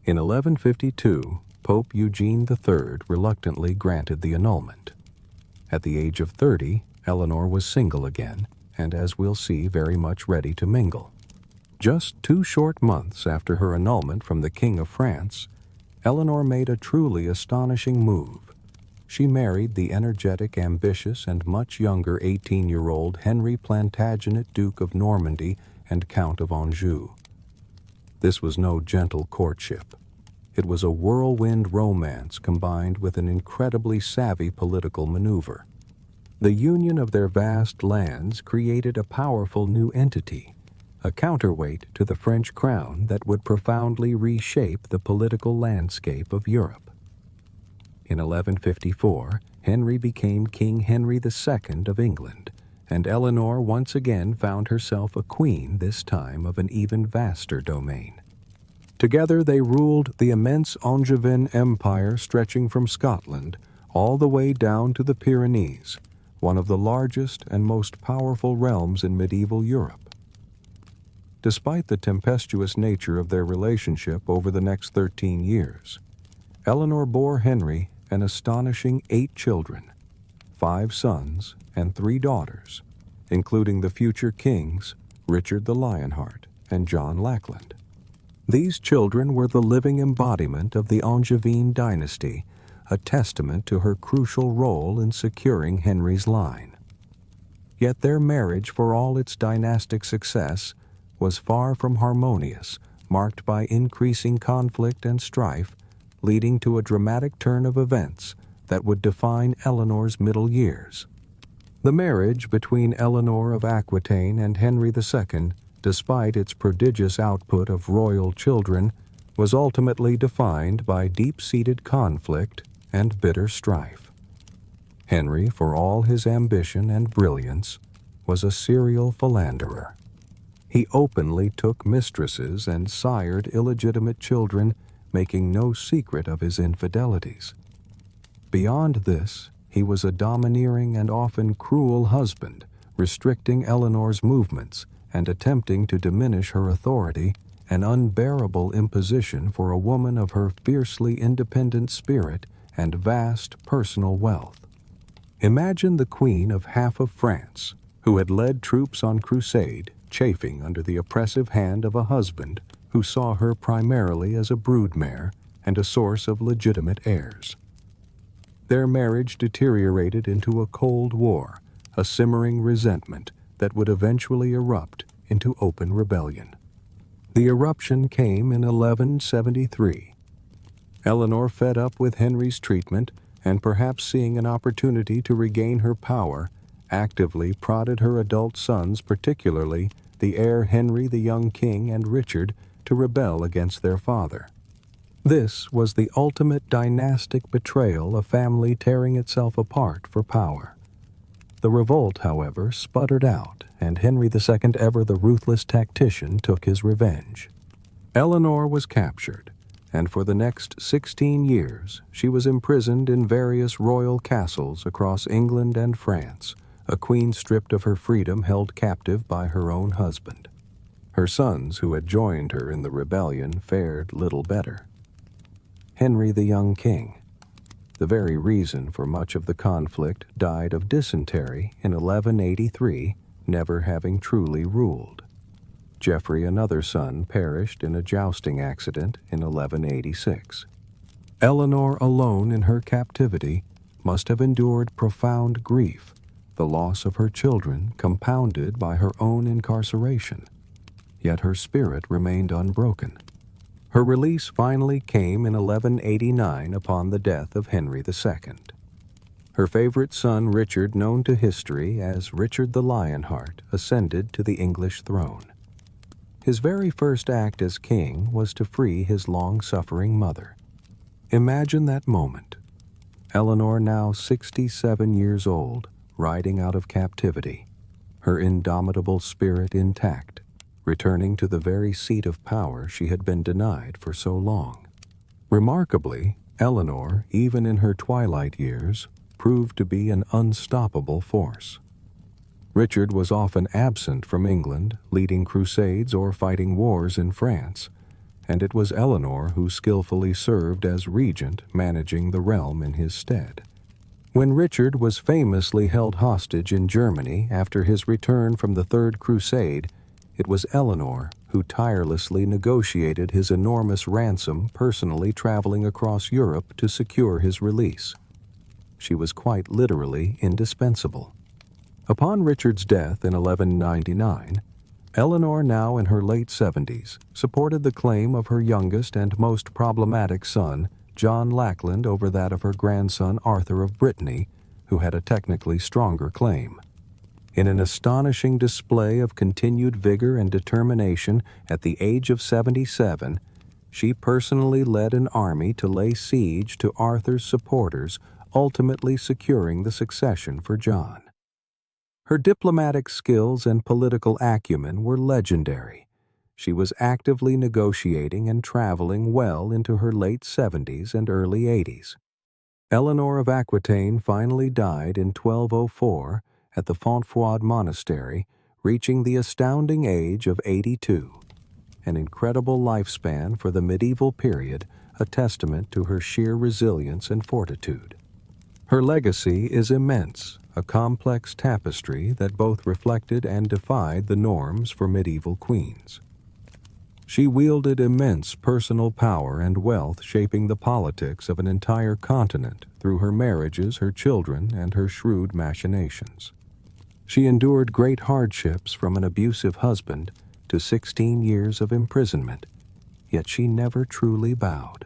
In 1152, Pope Eugene III reluctantly granted the annulment. At the age of 30, Eleanor was single again, and as we'll see, very much ready to mingle. Just 2 short months after her annulment from the King of France, Eleanor made a truly astonishing move. She married the energetic, ambitious, and much younger 18-year-old Henry Plantagenet, Duke of Normandy and Count of Anjou. This was no gentle courtship. It was a whirlwind romance combined with an incredibly savvy political maneuver. The union of their vast lands created a powerful new entity, a counterweight to the French crown that would profoundly reshape the political landscape of Europe. In 1154, Henry became King Henry II of England, and Eleanor once again found herself a queen, this time of an even vaster domain. Together they ruled the immense Angevin Empire stretching from Scotland all the way down to the Pyrenees, one of the largest and most powerful realms in medieval Europe. Despite the tempestuous nature of their relationship over the next 13 years, Eleanor bore Henry an astonishing 8 children, 5 sons and 3 daughters, including the future kings Richard the Lionheart and John Lackland. These children were the living embodiment of the Angevin dynasty, a testament to her crucial role in securing Henry's line. Yet their marriage, for all its dynastic success, was far from harmonious, marked by increasing conflict and strife, leading to a dramatic turn of events that would define Eleanor's middle years. The marriage between Eleanor of Aquitaine and Henry II, despite its prodigious output of royal children, was ultimately defined by deep-seated conflict and bitter strife. Henry, for all his ambition and brilliance, was a serial philanderer. He openly took mistresses and sired illegitimate children, making no secret of his infidelities. Beyond this, he was a domineering and often cruel husband, restricting Eleanor's movements and attempting to diminish her authority, an unbearable imposition for a woman of her fiercely independent spirit and vast personal wealth. Imagine the Queen of half of France, who had led troops on crusade, chafing under the oppressive hand of a husband who saw her primarily as a broodmare and a source of legitimate heirs. Their marriage deteriorated into a cold war, a simmering resentment that would eventually erupt into open rebellion. The eruption came in 1173. Eleanor, fed up with Henry's treatment and perhaps seeing an opportunity to regain her power, actively prodded her adult sons, particularly the heir Henry the young king and Richard, to rebel against their father. This was the ultimate dynastic betrayal, a family tearing itself apart for power. The revolt, however, sputtered out, and Henry II, ever the ruthless tactician, took his revenge. Eleanor was captured, and for the next 16 years she was imprisoned in various royal castles across England and France, a queen stripped of her freedom, held captive by her own husband. Her sons, who had joined her in the rebellion, fared little better. Henry the young king, the very reason for much of the conflict, died of dysentery in 1183, never having truly ruled. Geoffrey, another son, perished in a jousting accident in 1186. Eleanor, alone in her captivity, must have endured profound grief, the loss of her children compounded by her own incarceration. Yet her spirit remained unbroken. Her release finally came in 1189 upon the death of Henry II. Her favorite son Richard, known to history as Richard the Lionheart, ascended to the English throne. His very first act as king was to free his long-suffering mother. Imagine that moment. Eleanor, now 67 years old, riding out of captivity, her indomitable spirit intact, returning to the very seat of power she had been denied for so long. Remarkably, Eleanor, even in her twilight years, proved to be an unstoppable force. Richard was often absent from England, leading crusades or fighting wars in France, and it was Eleanor who skillfully served as regent, managing the realm in his stead. When Richard was famously held hostage in Germany after his return from the Third Crusade, it was Eleanor who tirelessly negotiated his enormous ransom, personally traveling across Europe to secure his release. She was quite literally indispensable. Upon Richard's death in 1199, Eleanor, now in her late 70s, supported the claim of her youngest and most problematic son, John Lackland, over that of her grandson Arthur of Brittany, who had a technically stronger claim. In an astonishing display of continued vigor and determination, at the age of 77, she personally led an army to lay siege to Arthur's supporters, ultimately securing the succession for John. Her diplomatic skills and political acumen were legendary. She was actively negotiating and traveling well into her late 70s and early 80s. Eleanor of Aquitaine finally died in 1204 at the Fontfroid Monastery, reaching the astounding age of 82. An incredible lifespan for the medieval period, a testament to her sheer resilience and fortitude. Her legacy is immense, a complex tapestry that both reflected and defied the norms for medieval queens. She wielded immense personal power and wealth, shaping the politics of an entire continent through her marriages, her children, and her shrewd machinations. She endured great hardships, from an abusive husband to 16 years of imprisonment, yet she never truly bowed.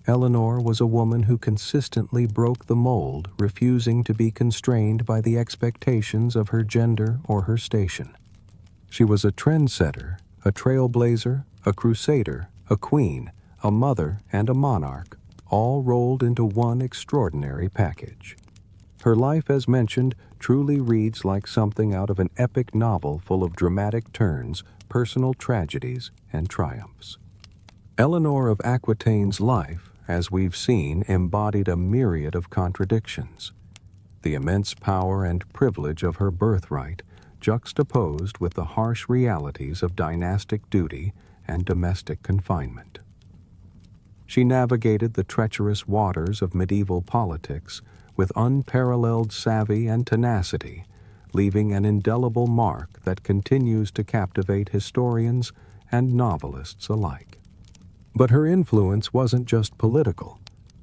Eleanor was a woman who consistently broke the mold, refusing to be constrained by the expectations of her gender or her station. She was a trendsetter, a trailblazer, a crusader, a queen, a mother, and a monarch, all rolled into one extraordinary package. Her life, as mentioned, truly reads like something out of an epic novel full of dramatic turns, personal tragedies, and triumphs. Eleanor of Aquitaine's life, as we've seen, embodied a myriad of contradictions. The immense power and privilege of her birthright, juxtaposed with the harsh realities of dynastic duty and domestic confinement. She navigated the treacherous waters of medieval politics with unparalleled savvy and tenacity, leaving an indelible mark that continues to captivate historians and novelists alike. But her influence wasn't just political.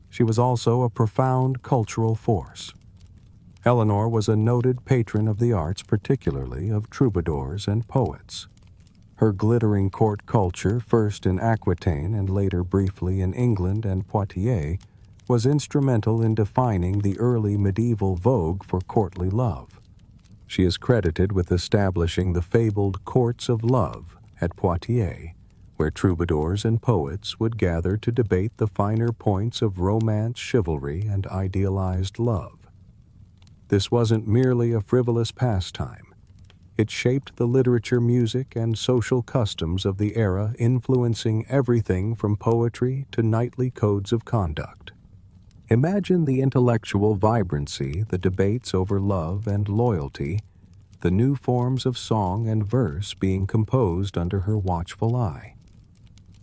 She was also a profound cultural force. Eleanor was a noted patron of the arts, particularly of troubadours and poets. Her glittering court culture, first in Aquitaine and later briefly in England and Poitiers, was instrumental in defining the early medieval vogue for courtly love. She is credited with establishing the fabled courts of love at Poitiers, where troubadours and poets would gather to debate the finer points of romance, chivalry, and idealized love. This wasn't merely a frivolous pastime. It shaped the literature, music, and social customs of the era, influencing everything from poetry to knightly codes of conduct. Imagine the intellectual vibrancy, the debates over love and loyalty, the new forms of song and verse being composed under her watchful eye.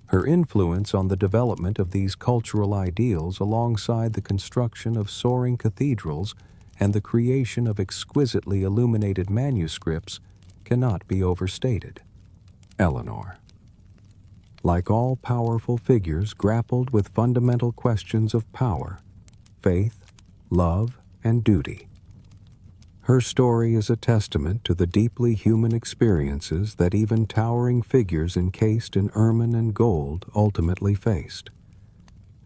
Her influence on the development of these cultural ideals, alongside the construction of soaring cathedrals and the creation of exquisitely illuminated manuscripts, cannot be overstated. Eleanor, like all powerful figures, grappled with fundamental questions of power, faith, love, and duty. Her story is a testament to the deeply human experiences that even towering figures encased in ermine and gold ultimately faced.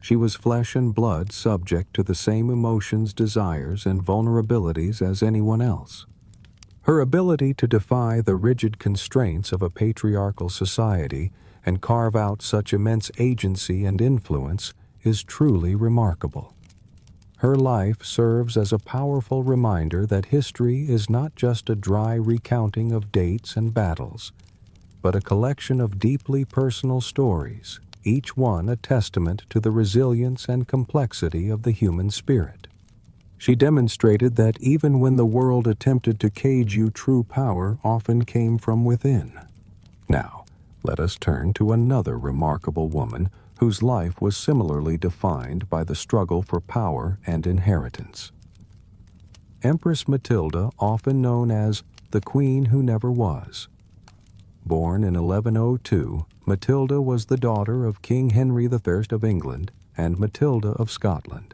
She was flesh and blood, subject to the same emotions, desires, and vulnerabilities as anyone else. Her ability to defy the rigid constraints of a patriarchal society and carve out such immense agency and influence is truly remarkable. Her life serves as a powerful reminder that history is not just a dry recounting of dates and battles, but a collection of deeply personal stories, each one a testament to the resilience and complexity of the human spirit. She demonstrated that even when the world attempted to cage you, true power often came from within. Now, let us turn to another remarkable woman whose life was similarly defined by the struggle for power and inheritance. Empress Matilda, often known as the Queen Who Never Was. Born in 1102, Matilda was the daughter of King Henry I of England and Matilda of Scotland.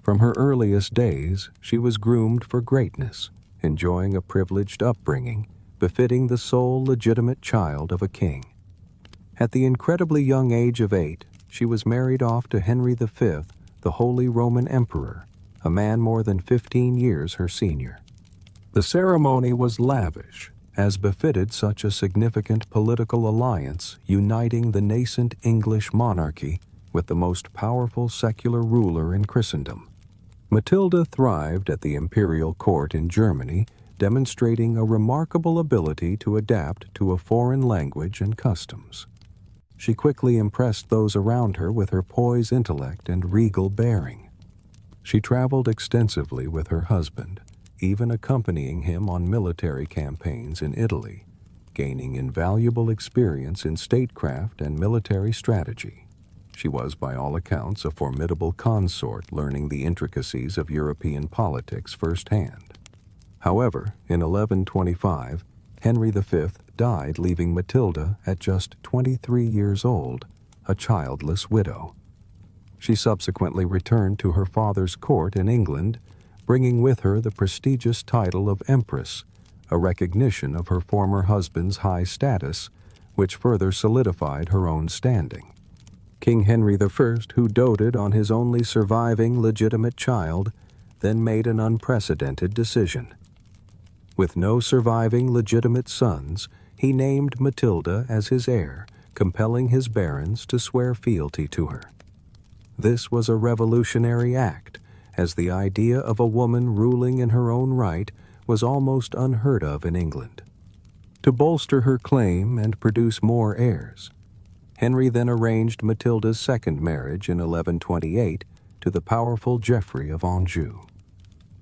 From her earliest days, she was groomed for greatness, enjoying a privileged upbringing befitting the sole legitimate child of a king. At the incredibly young age of 8, she was married off to Henry V, the Holy Roman Emperor, a man more than 15 years her senior. The ceremony was lavish, as befitted such a significant political alliance uniting the nascent English monarchy with the most powerful secular ruler in Christendom. Matilda thrived at the imperial court in Germany, demonstrating a remarkable ability to adapt to a foreign language and customs. She quickly impressed those around her with her poised intellect and regal bearing. She traveled extensively with her husband, even accompanying him on military campaigns in Italy, gaining invaluable experience in statecraft and military strategy. She was, by all accounts, a formidable consort, learning the intricacies of European politics firsthand. However, in 1125, Henry V died, leaving Matilda at just 23 years old, a childless widow. She subsequently returned to her father's court in England, bringing with her the prestigious title of Empress, a recognition of her former husband's high status, which further solidified her own standing. King Henry I, who doted on his only surviving legitimate child, then made an unprecedented decision. With no surviving legitimate sons, he named Matilda as his heir, compelling his barons to swear fealty to her. This was a revolutionary act, as the idea of a woman ruling in her own right was almost unheard of in England. To bolster her claim and produce more heirs, Henry then arranged Matilda's second marriage in 1128 to the powerful Geoffrey of Anjou.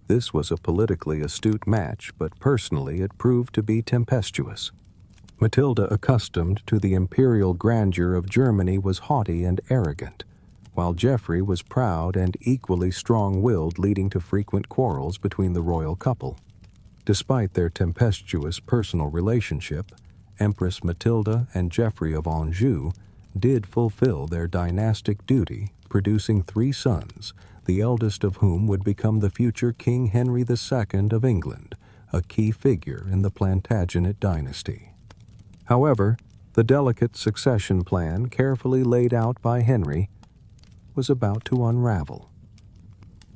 This was a politically astute match, but personally it proved to be tempestuous. Matilda, accustomed to the imperial grandeur of Germany, was haughty and arrogant, while Geoffrey was proud and equally strong-willed, leading to frequent quarrels between the royal couple. Despite their tempestuous personal relationship, Empress Matilda and Geoffrey of Anjou did fulfill their dynastic duty, producing 3 sons, the eldest of whom would become the future King Henry II of England, a key figure in the Plantagenet dynasty. However, the delicate succession plan carefully laid out by Henry was about to unravel.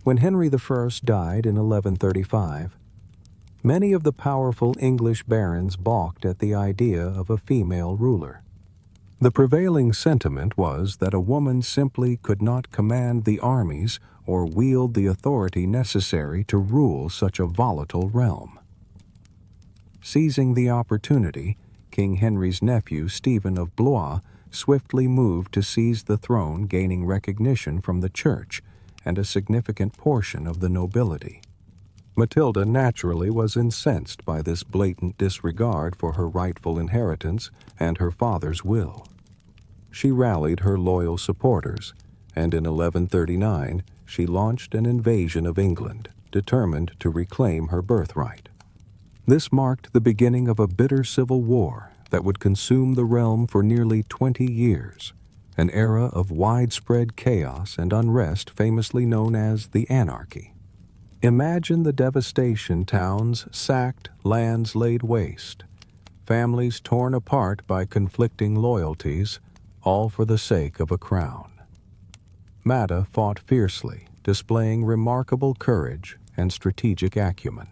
When Henry I died in 1135, many of the powerful English barons balked at the idea of a female ruler. The prevailing sentiment was that a woman simply could not command the armies or wield the authority necessary to rule such a volatile realm. Seizing the opportunity, King Henry's nephew, Stephen of Blois, swiftly moved to seize the throne, gaining recognition from the church and a significant portion of the nobility. Matilda naturally was incensed by this blatant disregard for her rightful inheritance and her father's will. She rallied her loyal supporters, and in 1139 she launched an invasion of England, determined to reclaim her birthright. This marked the beginning of a bitter civil war that would consume the realm for nearly 20 years, an era of widespread chaos and unrest famously known as the Anarchy. Imagine the devastation: towns sacked, lands laid waste, families torn apart by conflicting loyalties, all for the sake of a crown. Matilda fought fiercely, displaying remarkable courage and strategic acumen.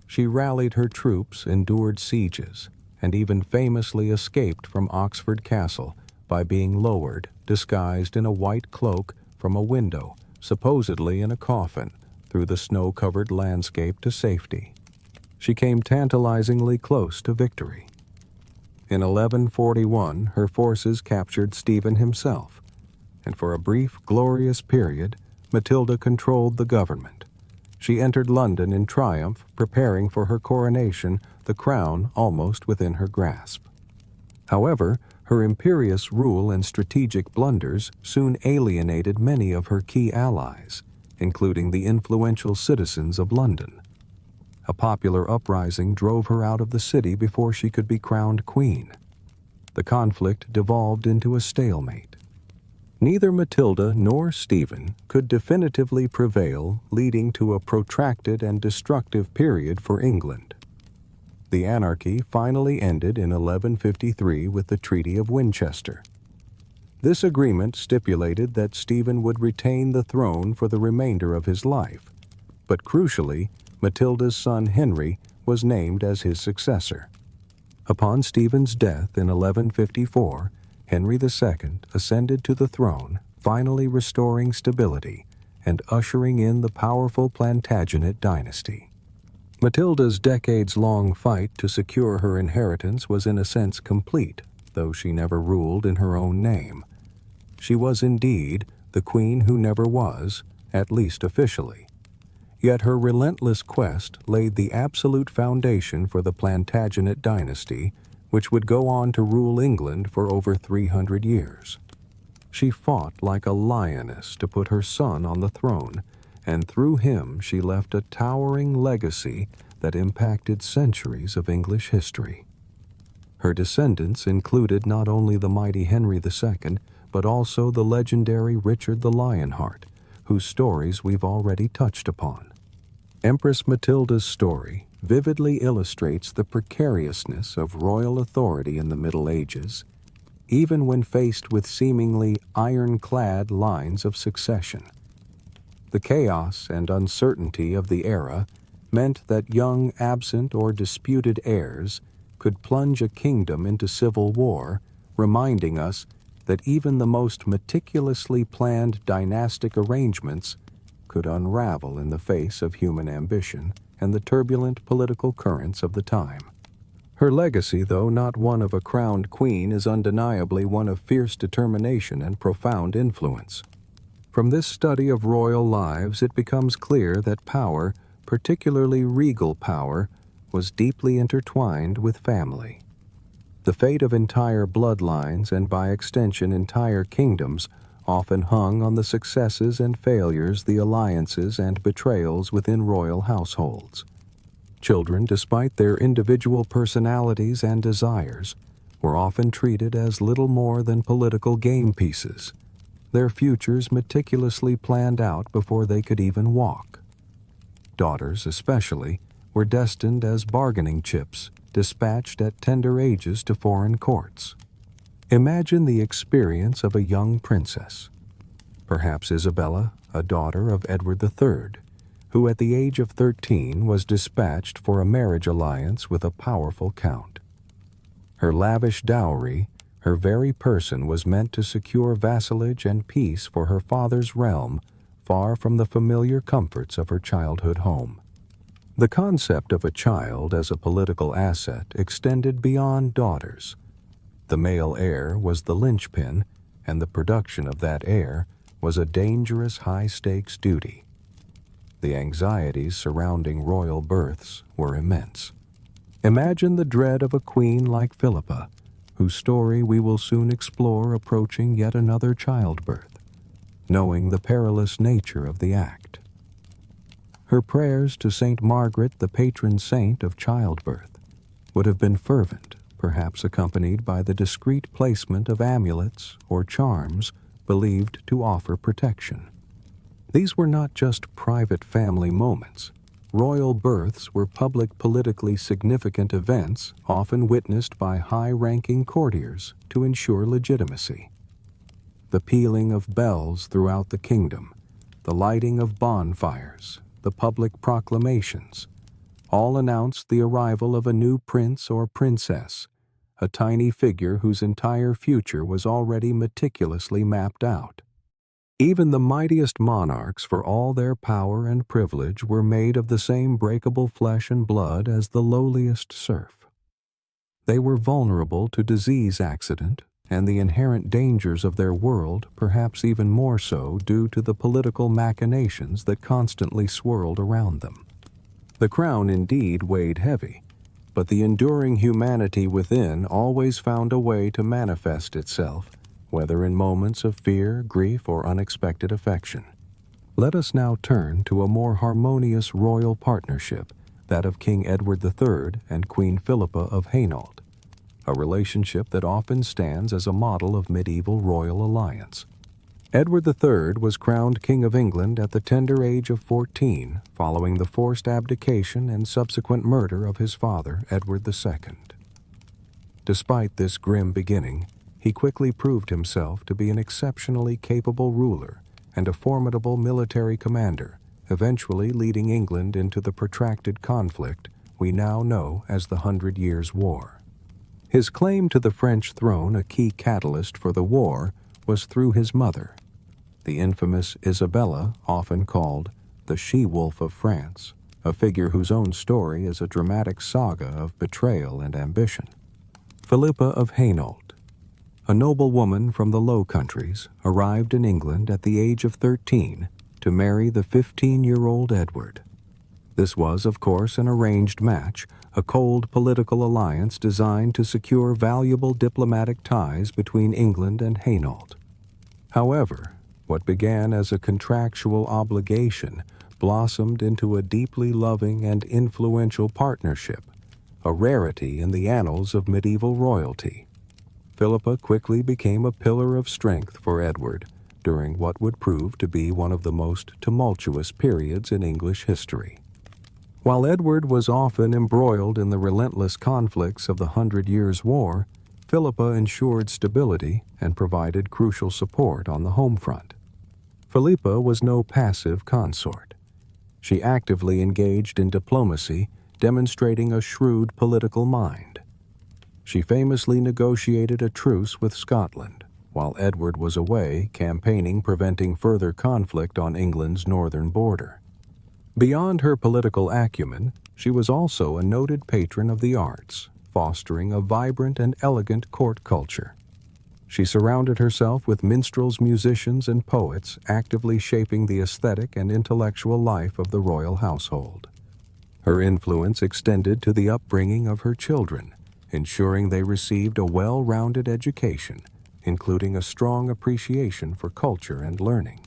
She rallied her troops, endured sieges, and even famously escaped from Oxford Castle by being lowered, disguised in a white cloak, from a window, supposedly in a coffin, through the snow-covered landscape to safety. She came tantalizingly close to victory. In 1141, her forces captured Stephen himself, and for a brief, glorious period, Matilda controlled the government. She entered London in triumph, preparing for her coronation, the crown almost within her grasp. However, her imperious rule and strategic blunders soon alienated many of her key allies, including the influential citizens of London. A popular uprising drove her out of the city before she could be crowned queen. The conflict devolved into a stalemate. Neither Matilda nor Stephen could definitively prevail, leading to a protracted and destructive period for England. The anarchy finally ended in 1153 with the Treaty of Winchester. This agreement stipulated that Stephen would retain the throne for the remainder of his life, but crucially, Matilda's son Henry was named as his successor. Upon Stephen's death in 1154, Henry II ascended to the throne, finally restoring stability and ushering in the powerful Plantagenet dynasty. Matilda's decades-long fight to secure her inheritance was in a sense complete, though she never ruled in her own name. She was indeed the queen who never was, at least officially. Yet her relentless quest laid the absolute foundation for the Plantagenet dynasty, which would go on to rule England for over 300 years. She fought like a lioness to put her son on the throne, and through him she left a towering legacy that impacted centuries of English history. Her descendants included not only the mighty Henry II, but also the legendary Richard the Lionheart, whose stories we've already touched upon. Empress Matilda's story vividly illustrates the precariousness of royal authority in the Middle Ages, even when faced with seemingly ironclad lines of succession. The chaos and uncertainty of the era meant that young, absent, or disputed heirs could plunge a kingdom into civil war, reminding us that even the most meticulously planned dynastic arrangements could unravel in the face of human ambition and the turbulent political currents of the time. Her legacy, though not one of a crowned queen, is undeniably one of fierce determination and profound influence. From this study of royal lives, it becomes clear that power, particularly regal power, was deeply intertwined with family. The fate of entire bloodlines, and by extension entire kingdoms, often hung on the successes and failures, the alliances and betrayals within royal households. Children, despite their individual personalities and desires, were often treated as little more than political game pieces, their futures meticulously planned out before they could even walk. Daughters, especially, were destined as bargaining chips, dispatched at tender ages to foreign courts. Imagine the experience of a young princess, perhaps Isabella, a daughter of Edward III, who at the age of 13 was dispatched for a marriage alliance with a powerful count. Her lavish dowry, her very person, was meant to secure vassalage and peace for her father's realm, far from the familiar comforts of her childhood home. The concept of a child as a political asset extended beyond daughters. The male heir was the linchpin, and the production of that heir was a dangerous high-stakes duty. The anxieties surrounding royal births were immense. Imagine the dread of a queen like Philippa, whose story we will soon explore, approaching yet another childbirth, knowing the perilous nature of the act. Her prayers to Saint Margaret, the patron saint of childbirth, would have been fervent, perhaps accompanied by the discreet placement of amulets or charms believed to offer protection. These were not just private family moments. Royal births were public, politically significant events, often witnessed by high-ranking courtiers to ensure legitimacy. The pealing of bells throughout the kingdom, the lighting of bonfires, the public proclamations, all announced the arrival of a new prince or princess, a tiny figure whose entire future was already meticulously mapped out. Even the mightiest monarchs, for all their power and privilege, were made of the same breakable flesh and blood as the lowliest serf. They were vulnerable to disease, accident, and the inherent dangers of their world, perhaps even more so due to the political machinations that constantly swirled around them. The crown indeed weighed heavy, but the enduring humanity within always found a way to manifest itself, whether in moments of fear, grief, or unexpected affection. Let us now turn to a more harmonious royal partnership, that of King Edward III and Queen Philippa of Hainault, a relationship that often stands as a model of medieval royal alliance. Edward III was crowned King of England at the tender age of 14, following the forced abdication and subsequent murder of his father, Edward II. Despite this grim beginning, he quickly proved himself to be an exceptionally capable ruler and a formidable military commander, eventually leading England into the protracted conflict we now know as the 100 Years' War. His claim to the French throne, a key catalyst for the war, was through his mother, the infamous Isabella, often called the she-wolf of France, a figure whose own story is a dramatic saga of betrayal and ambition. Philippa of Hainault, a noble woman from the Low Countries, arrived in England at the age of 13 to marry the 15-year-old Edward. This was, of course, an arranged match, a cold political alliance designed to secure valuable diplomatic ties between England and Hainault. However, what began as a contractual obligation blossomed into a deeply loving and influential partnership, a rarity in the annals of medieval royalty. Philippa quickly became a pillar of strength for Edward during what would prove to be one of the most tumultuous periods in English history. While Edward was often embroiled in the relentless conflicts of the 100 Years' War, Philippa ensured stability and provided crucial support on the home front. Philippa was no passive consort. She actively engaged in diplomacy, demonstrating a shrewd political mind. She famously negotiated a truce with Scotland, while Edward was away campaigning preventing further conflict on England's northern border. Beyond her political acumen, she was also a noted patron of the arts, fostering a vibrant and elegant court culture. She surrounded herself with minstrels, musicians, and poets, actively shaping the aesthetic and intellectual life of the royal household. Her influence extended to the upbringing of her children, ensuring they received a well-rounded education, including a strong appreciation for culture and learning.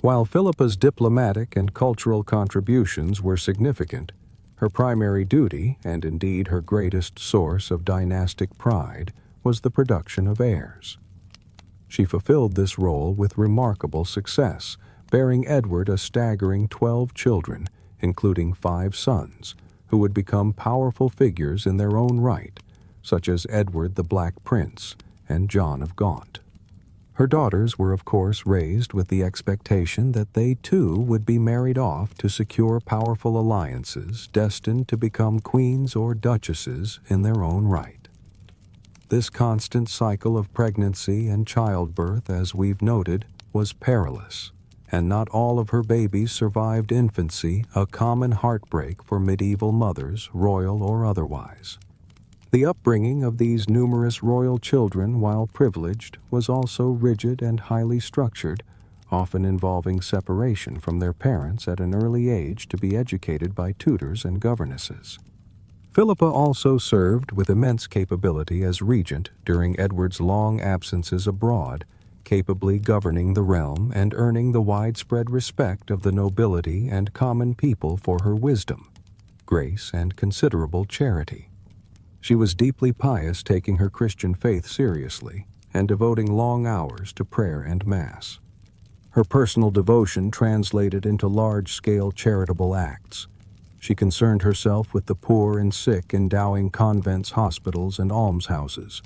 While Philippa's diplomatic and cultural contributions were significant, her primary duty, and indeed her greatest source of dynastic pride, was the production of heirs. She fulfilled this role with remarkable success, bearing Edward a staggering 12 children, including 5 sons, who would become powerful figures in their own right, such as Edward the Black Prince and John of Gaunt. Her daughters were of course raised with the expectation that they too would be married off to secure powerful alliances destined to become queens or duchesses in their own right. This constant cycle of pregnancy and childbirth, as we've noted, was perilous, and not all of her babies survived infancy, a common heartbreak for medieval mothers, royal or otherwise. The upbringing of these numerous royal children, while privileged, was also rigid and highly structured, often involving separation from their parents at an early age to be educated by tutors and governesses. Philippa also served with immense capability as regent during Edward's long absences abroad, capably governing the realm and earning the widespread respect of the nobility and common people for her wisdom, grace, and considerable charity. She was deeply pious, taking her Christian faith seriously and devoting long hours to prayer and Mass. Her personal devotion translated into large-scale charitable acts. She concerned herself with the poor and sick, endowing convents, hospitals, and almshouses.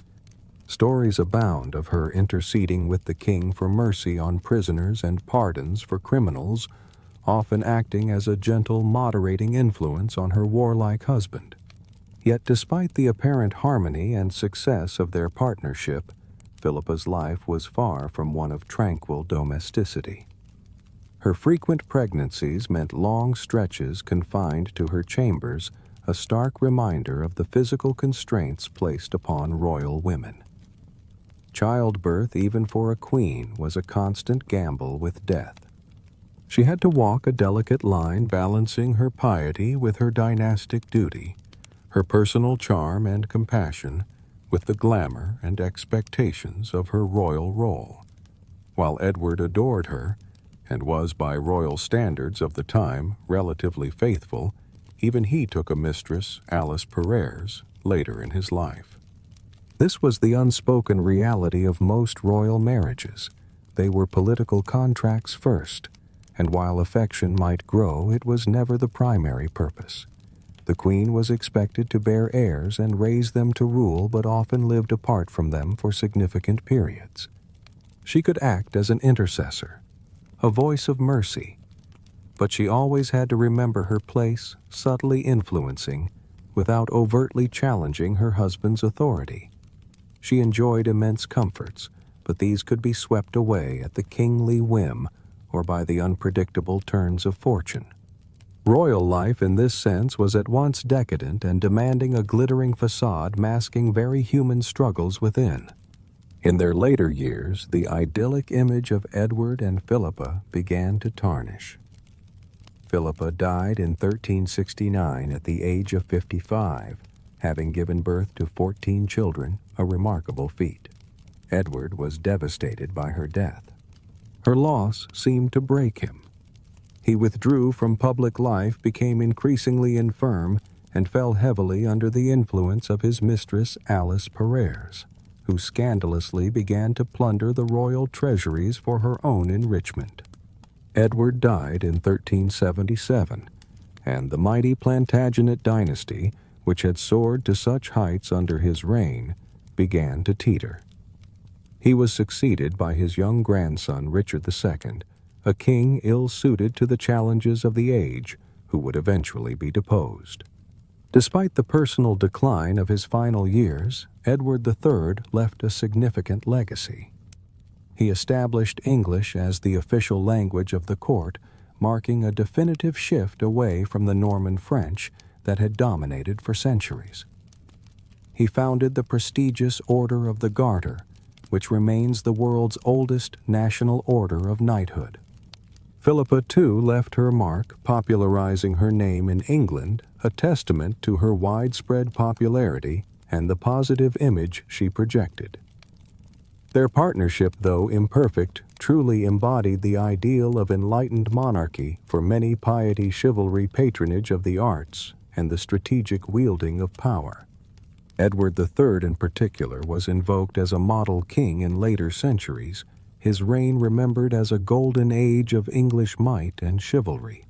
Stories abound of her interceding with the king for mercy on prisoners and pardons for criminals, often acting as a gentle, moderating influence on her warlike husband. Yet despite the apparent harmony and success of their partnership, Philippa's life was far from one of tranquil domesticity. Her frequent pregnancies meant long stretches confined to her chambers, a stark reminder of the physical constraints placed upon royal women. Childbirth, even for a queen, was a constant gamble with death. She had to walk a delicate line, balancing her piety with her dynastic duty, her personal charm and compassion with the glamour and expectations of her royal role. While Edward adored her, and was by royal standards of the time relatively faithful, even he took a mistress, Alice Perrers, later in his life. This was the unspoken reality of most royal marriages. They were political contracts first, and while affection might grow, it was never the primary purpose. The queen was expected to bear heirs and raise them to rule, but often lived apart from them for significant periods. She could act as an intercessor, a voice of mercy, but she always had to remember her place, subtly influencing, without overtly challenging her husband's authority. She enjoyed immense comforts, but these could be swept away at the kingly whim or by the unpredictable turns of fortune. Royal life in this sense was at once decadent and demanding a glittering facade masking very human struggles within. In their later years, the idyllic image of Edward and Philippa began to tarnish. Philippa died in 1369 at the age of 55, having given birth to 14 children, a remarkable feat. Edward was devastated by her death. Her loss seemed to break him. He withdrew from public life, became increasingly infirm, and fell heavily under the influence of his mistress Alice Perrers, who scandalously began to plunder the royal treasuries for her own enrichment. Edward died in 1377, and the mighty Plantagenet dynasty, which had soared to such heights under his reign, began to teeter. He was succeeded by his young grandson Richard II, a king ill-suited to the challenges of the age, who would eventually be deposed. Despite the personal decline of his final years, Edward III left a significant legacy. He established English as the official language of the court, marking a definitive shift away from the Norman French that had dominated for centuries. He founded the prestigious Order of the Garter, which remains the world's oldest national order of knighthood. Philippa, too, left her mark, popularizing her name in England, a testament to her widespread popularity and the positive image she projected. Their partnership, though imperfect, truly embodied the ideal of enlightened monarchy for many piety chivalry patronage of the arts and the strategic wielding of power. Edward III in particular was invoked as a model king in later centuries, his reign remembered as a golden age of English might and chivalry.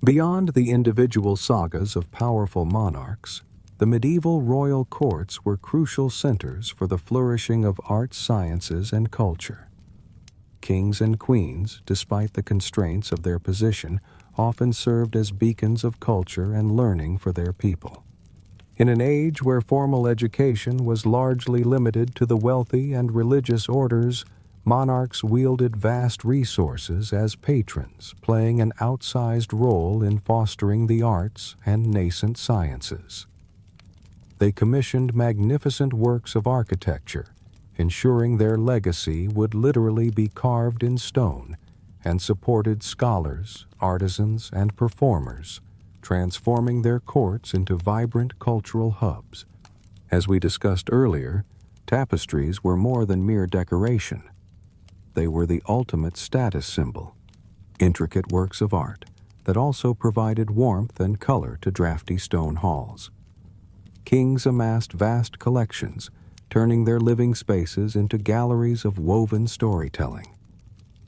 Beyond the individual sagas of powerful monarchs, the medieval royal courts were crucial centers for the flourishing of arts, sciences, and culture. Kings and queens, despite the constraints of their position, often served as beacons of culture and learning for their people. In an age where formal education was largely limited to the wealthy and religious orders, monarchs wielded vast resources as patrons, playing an outsized role in fostering the arts and nascent sciences. They commissioned magnificent works of architecture, ensuring their legacy would literally be carved in stone, and supported scholars, artisans, and performers, transforming their courts into vibrant cultural hubs. As we discussed earlier, tapestries were more than mere decoration. They were the ultimate status symbol, intricate works of art that also provided warmth and color to drafty stone halls. Kings amassed vast collections, turning their living spaces into galleries of woven storytelling.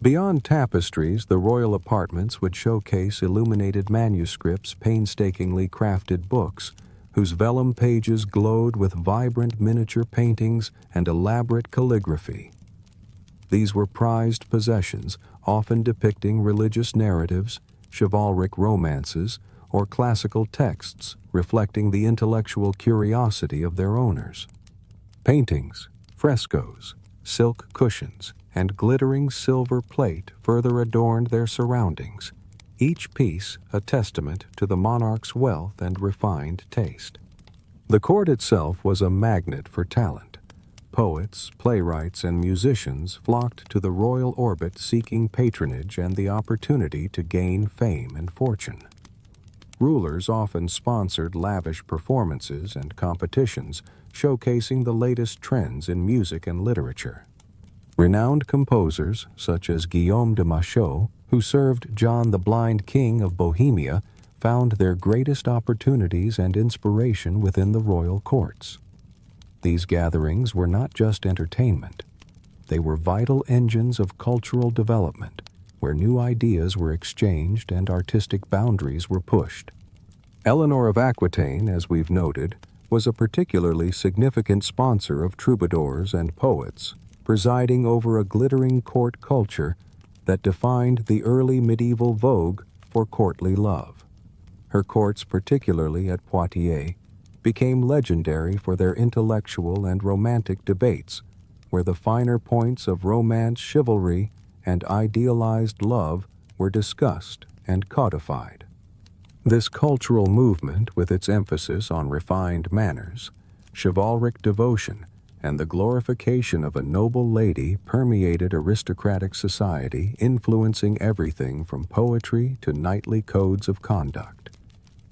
Beyond tapestries, the royal apartments would showcase illuminated manuscripts, painstakingly crafted books, whose vellum pages glowed with vibrant miniature paintings and elaborate calligraphy. These were prized possessions, often depicting religious narratives, chivalric romances, or classical texts reflecting the intellectual curiosity of their owners. Paintings, frescoes, silk cushions, and glittering silver plate further adorned their surroundings, each piece a testament to the monarch's wealth and refined taste. The court itself was a magnet for talent. Poets, playwrights, and musicians flocked to the royal orbit seeking patronage and the opportunity to gain fame and fortune. Rulers often sponsored lavish performances and competitions showcasing the latest trends in music and literature. Renowned composers, such as Guillaume de Machaut, who served John the Blind King of Bohemia, found their greatest opportunities and inspiration within the royal courts. These gatherings were not just entertainment. They were vital engines of cultural development, where new ideas were exchanged and artistic boundaries were pushed. Eleanor of Aquitaine, as we've noted, was a particularly significant sponsor of troubadours and poets, presiding over a glittering court culture that defined the early medieval vogue for courtly love. Her courts, particularly at Poitiers, became legendary for their intellectual and romantic debates, where the finer points of romance, chivalry, and idealized love were discussed and codified. This cultural movement, with its emphasis on refined manners, chivalric devotion, and the glorification of a noble lady, permeated aristocratic society, influencing everything from poetry to knightly codes of conduct.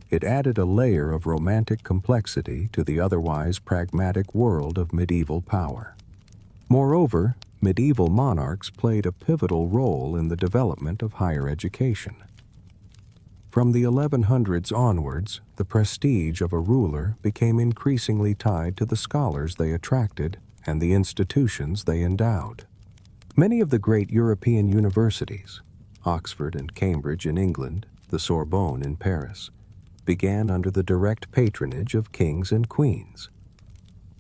It added a layer of romantic complexity to the otherwise pragmatic world of medieval power. Moreover, medieval monarchs played a pivotal role in the development of higher education. From the 1100s onwards, the prestige of a ruler became increasingly tied to the scholars they attracted and the institutions they endowed. Many of the great European universities, Oxford and Cambridge in England, the Sorbonne in Paris, began under the direct patronage of kings and queens.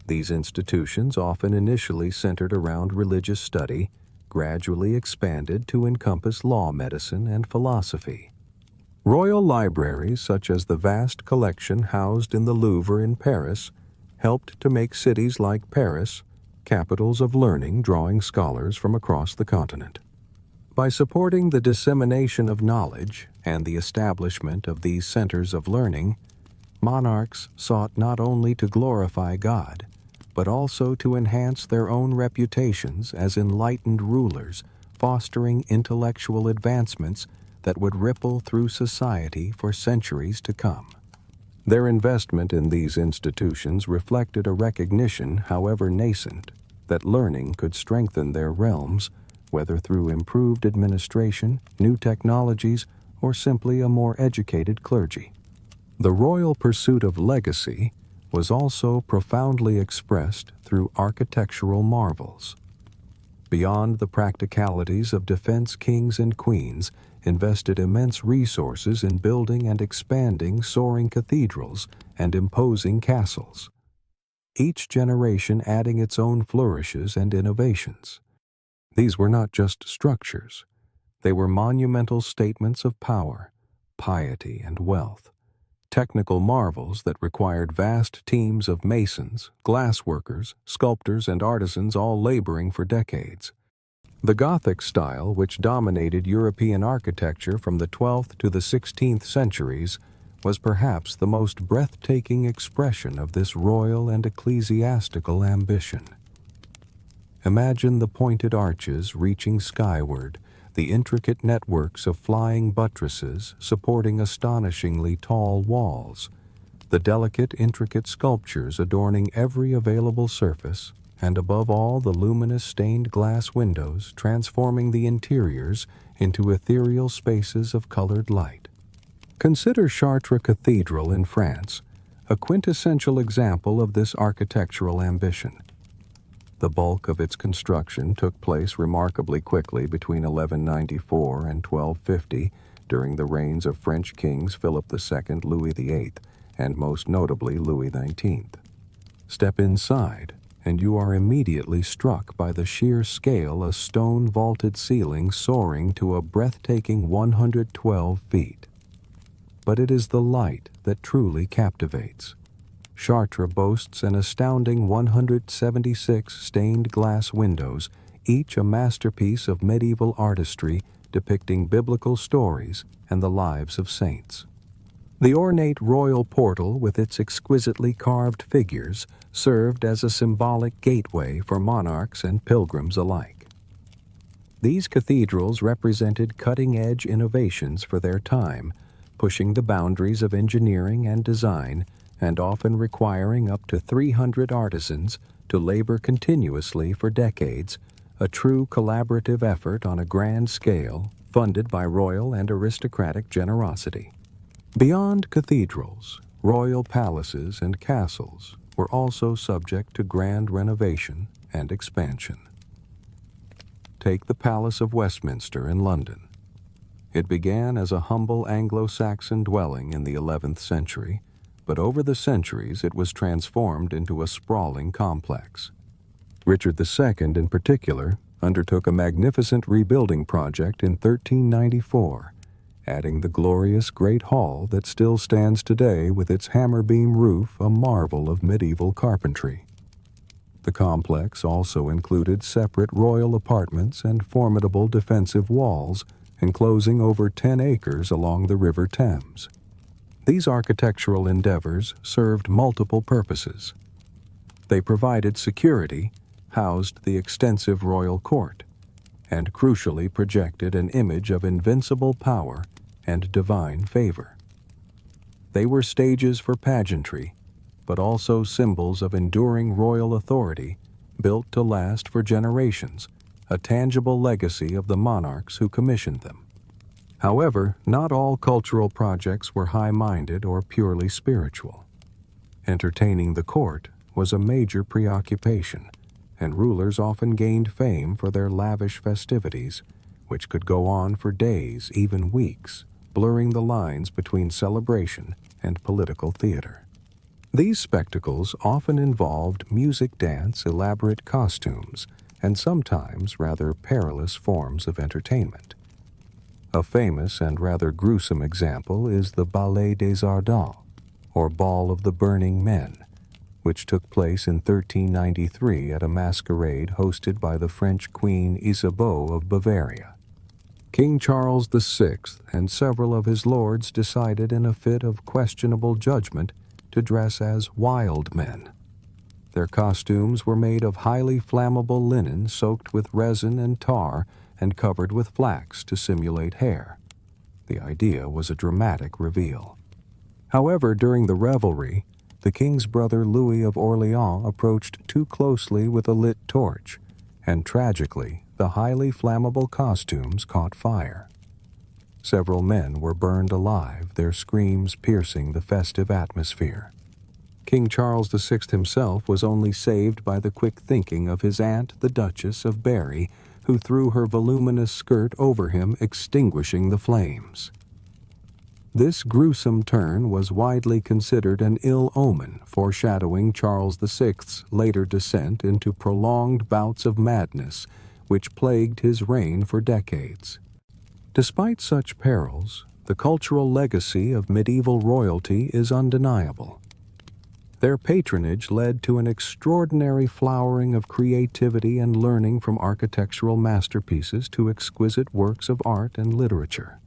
These institutions, often initially centered around religious study, gradually expanded to encompass law, medicine, and philosophy. Royal libraries, such as the vast collection housed in the Louvre in Paris, helped to make cities like Paris capitals of learning, drawing scholars from across the continent. By supporting the dissemination of knowledge and the establishment of these centers of learning, monarchs sought not only to glorify God, but also to enhance their own reputations as enlightened rulers, fostering intellectual advancements that would ripple through society for centuries to come. Their investment in these institutions reflected a recognition, however nascent, that learning could strengthen their realms, whether through improved administration, new technologies, or simply a more educated clergy. The royal pursuit of legacy was also profoundly expressed through architectural marvels. Beyond the practicalities of defense, kings and queens invested immense resources in building and expanding soaring cathedrals and imposing castles, each generation adding its own flourishes and innovations. These were not just structures. They were monumental statements of power, piety, and wealth, technical marvels that required vast teams of masons, glassworkers, sculptors, and artisans all laboring for decades. The Gothic style, which dominated European architecture from the 12th to the 16th centuries, was perhaps the most breathtaking expression of this royal and ecclesiastical ambition. Imagine the pointed arches reaching skyward, the intricate networks of flying buttresses supporting astonishingly tall walls, the delicate, intricate sculptures adorning every available surface, and above all the luminous stained glass windows transforming the interiors into ethereal spaces of colored light. Consider Chartres Cathedral in France, a quintessential example of this architectural ambition. The bulk of its construction took place remarkably quickly between 1194 and 1250 during the reigns of French kings Philip II, Louis VIII, and most notably Louis XIX. Step inside, and you are immediately struck by the sheer scale, a stone-vaulted ceiling soaring to a breathtaking 112 feet. But it is the light that truly captivates. Chartres boasts an astounding 176 stained glass windows, each a masterpiece of medieval artistry depicting biblical stories and the lives of saints. The ornate royal portal, with its exquisitely carved figures, served as a symbolic gateway for monarchs and pilgrims alike. These cathedrals represented cutting-edge innovations for their time, pushing the boundaries of engineering and design, and often requiring up to 300 artisans to labor continuously for decades, a true collaborative effort on a grand scale, funded by royal and aristocratic generosity. Beyond cathedrals, royal palaces and castles were also subject to grand renovation and expansion. Take the Palace of Westminster in London. It began as a humble Anglo-Saxon dwelling in the 11th century, but over the centuries it was transformed into a sprawling complex. Richard II, in particular, undertook a magnificent rebuilding project in 1394, adding the glorious Great Hall that still stands today with its hammer-beam roof, a marvel of medieval carpentry. The complex also included separate royal apartments and formidable defensive walls, enclosing over 10 acres along the River Thames. These architectural endeavors served multiple purposes. They provided security, housed the extensive royal court, and crucially projected an image of invincible power and divine favor. They were stages for pageantry, but also symbols of enduring royal authority, built to last for generations, a tangible legacy of the monarchs who commissioned them. However, not all cultural projects were high-minded or purely spiritual. Entertaining the court was a major preoccupation, and rulers often gained fame for their lavish festivities, which could go on for days, even weeks, blurring the lines between celebration and political theater. These spectacles often involved music, dance, elaborate costumes, and sometimes rather perilous forms of entertainment. A famous and rather gruesome example is the Ballet des Ardents, or Ball of the Burning Men, which took place in 1393 at a masquerade hosted by the French Queen Isabeau of Bavaria. King Charles VI and several of his lords decided in a fit of questionable judgment to dress as wild men. Their costumes were made of highly flammable linen soaked with resin and tar and covered with flax to simulate hair. The idea was a dramatic reveal. However, during the revelry, the king's brother Louis of Orleans approached too closely with a lit torch, and tragically, the highly flammable costumes caught fire. Several men were burned alive, their screams piercing the festive atmosphere. King Charles VI himself was only saved by the quick thinking of his aunt, the Duchess of Berry, who threw her voluminous skirt over him, extinguishing the flames. This gruesome turn was widely considered an ill omen, foreshadowing Charles VI's later descent into prolonged bouts of madness, which plagued his reign for decades. Despite such perils, the cultural legacy of medieval royalty is undeniable. Their patronage led to an extraordinary flowering of creativity and learning, from architectural masterpieces to exquisite works of art and literature.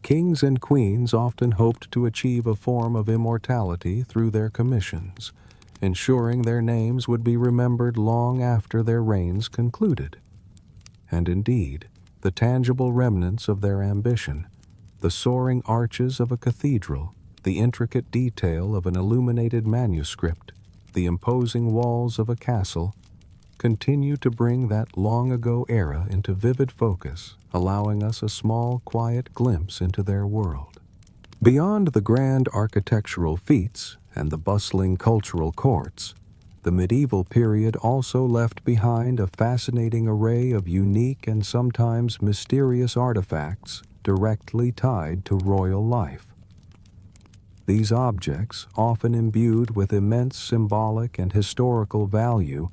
Kings and queens often hoped to achieve a form of immortality through their commissions, ensuring their names would be remembered long after their reigns concluded. And indeed, the tangible remnants of their ambition, the soaring arches of a cathedral, the intricate detail of an illuminated manuscript, the imposing walls of a castle, continue to bring that long-ago era into vivid focus, allowing us a small, quiet glimpse into their world. Beyond the grand architectural feats and the bustling cultural courts, the medieval period also left behind a fascinating array of unique and sometimes mysterious artifacts directly tied to royal life. These objects, often imbued with immense symbolic and historical value,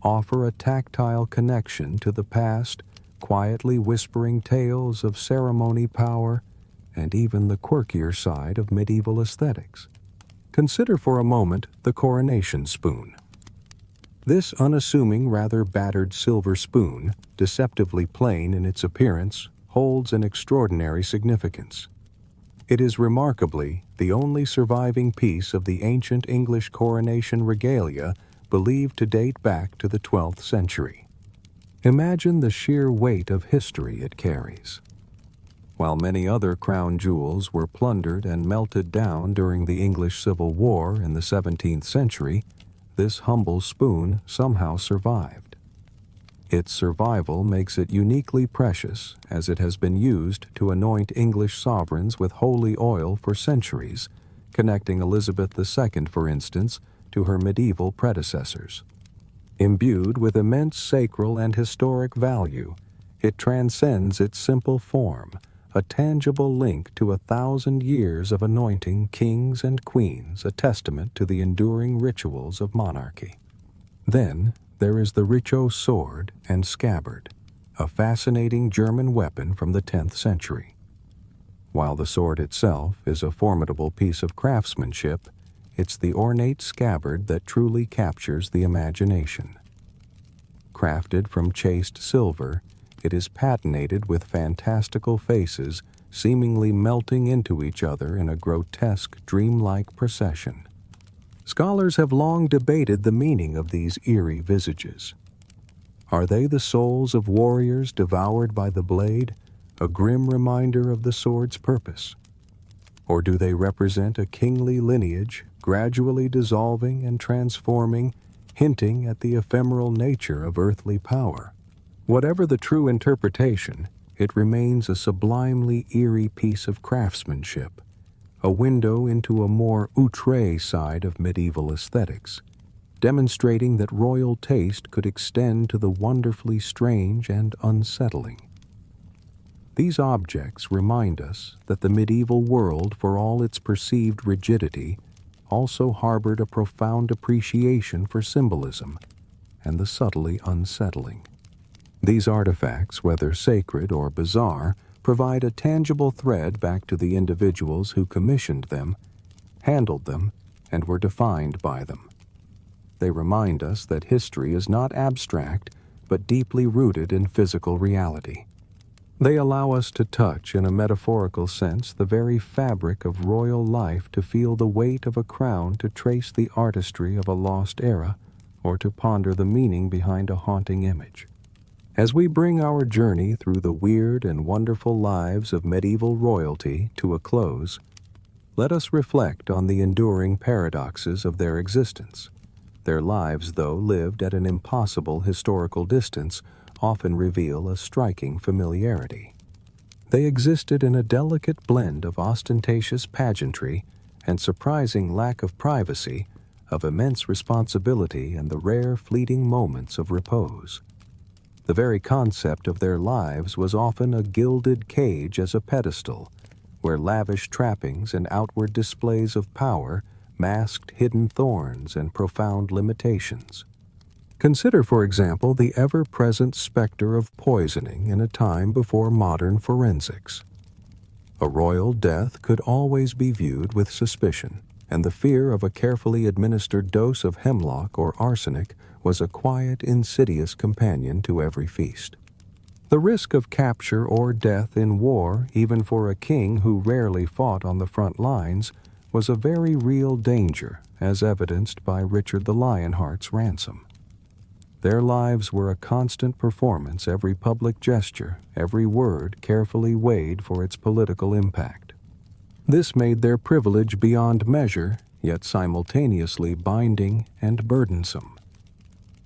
offer a tactile connection to the past, quietly whispering tales of ceremony, power, and even the quirkier side of medieval aesthetics. Consider for a moment the coronation spoon. This unassuming, rather battered silver spoon, deceptively plain in its appearance, holds an extraordinary significance. It is remarkably the only surviving piece of the ancient English coronation regalia believed to date back to the 12th century. Imagine the sheer weight of history it carries. While many other crown jewels were plundered and melted down during the English Civil War in the 17th century, this humble spoon somehow survived. Its survival makes it uniquely precious, as it has been used to anoint English sovereigns with holy oil for centuries, connecting Elizabeth II, for instance, to her medieval predecessors. Imbued with immense sacral and historic value, it transcends its simple form, a tangible link to 1,000 years of anointing kings and queens, a testament to the enduring rituals of monarchy. Then there is the Richo sword and scabbard, a fascinating German weapon from the 10th century. While the sword itself is a formidable piece of craftsmanship, it's the ornate scabbard that truly captures the imagination. Crafted from chased silver, it is patinated with fantastical faces seemingly melting into each other in a grotesque, dreamlike procession. Scholars have long debated the meaning of these eerie visages. Are they the souls of warriors devoured by the blade, a grim reminder of the sword's purpose? Or do they represent a kingly lineage gradually dissolving and transforming, hinting at the ephemeral nature of earthly power? Whatever the true interpretation, it remains a sublimely eerie piece of craftsmanship, a window into a more outre side of medieval aesthetics, demonstrating that royal taste could extend to the wonderfully strange and unsettling. These objects remind us that the medieval world, for all its perceived rigidity, also harbored a profound appreciation for symbolism and the subtly unsettling. These artifacts, whether sacred or bizarre, provide a tangible thread back to the individuals who commissioned them, handled them, and were defined by them. They remind us that history is not abstract, but deeply rooted in physical reality. They allow us to touch, in a metaphorical sense, the very fabric of royal life, to feel the weight of a crown, to trace the artistry of a lost era, or to ponder the meaning behind a haunting image. As we bring our journey through the weird and wonderful lives of medieval royalty to a close, let us reflect on the enduring paradoxes of their existence. Their lives, though lived at an impossible historical distance, often reveal a striking familiarity. They existed in a delicate blend of ostentatious pageantry and surprising lack of privacy, of immense responsibility and the rare fleeting moments of repose. The very concept of their lives was often a gilded cage as a pedestal, where lavish trappings and outward displays of power masked hidden thorns and profound limitations. Consider, for example, the ever-present specter of poisoning in a time before modern forensics. A royal death could always be viewed with suspicion, and the fear of a carefully administered dose of hemlock or arsenic was a quiet, insidious companion to every feast. The risk of capture or death in war, even for a king who rarely fought on the front lines, was a very real danger, as evidenced by Richard the Lionheart's ransom. Their lives were a constant performance, every public gesture, every word carefully weighed for its political impact. This made their privilege beyond measure, yet simultaneously binding and burdensome.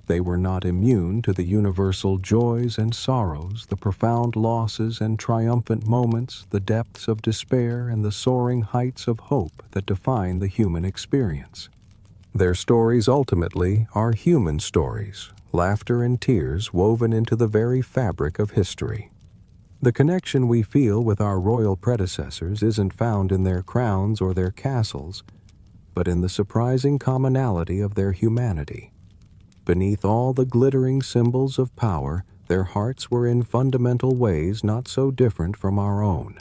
They were not immune to the universal joys and sorrows, the profound losses and triumphant moments, the depths of despair and the soaring heights of hope that define the human experience. Their stories ultimately are human stories, laughter and tears woven into the very fabric of history. The connection we feel with our royal predecessors isn't found in their crowns or their castles, but in the surprising commonality of their humanity. Beneath all the glittering symbols of power, their hearts were in fundamental ways not so different from our own.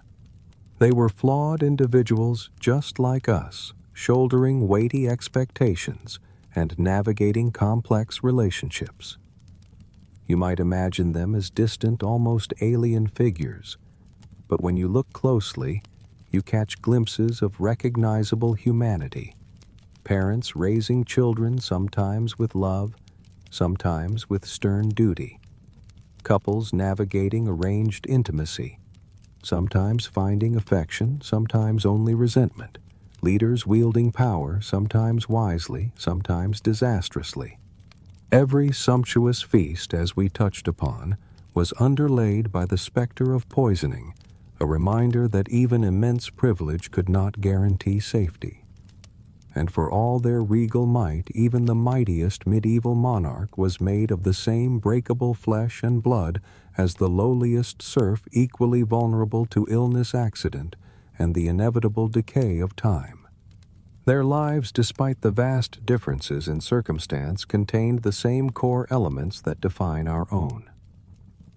They were flawed individuals just like us, shouldering weighty expectations and navigating complex relationships. You might imagine them as distant, almost alien figures, but when you look closely, you catch glimpses of recognizable humanity. Parents raising children, sometimes with love, sometimes with stern duty. Couples navigating arranged intimacy, sometimes finding affection, sometimes only resentment. Leaders wielding power, sometimes wisely, sometimes disastrously. Every sumptuous feast, as we touched upon, was underlaid by the specter of poisoning, a reminder that even immense privilege could not guarantee safety. And for all their regal might, even the mightiest medieval monarch was made of the same breakable flesh and blood as the lowliest serf, equally vulnerable to illness, accident, and the inevitable decay of time. Their lives, despite the vast differences in circumstance, contained the same core elements that define our own.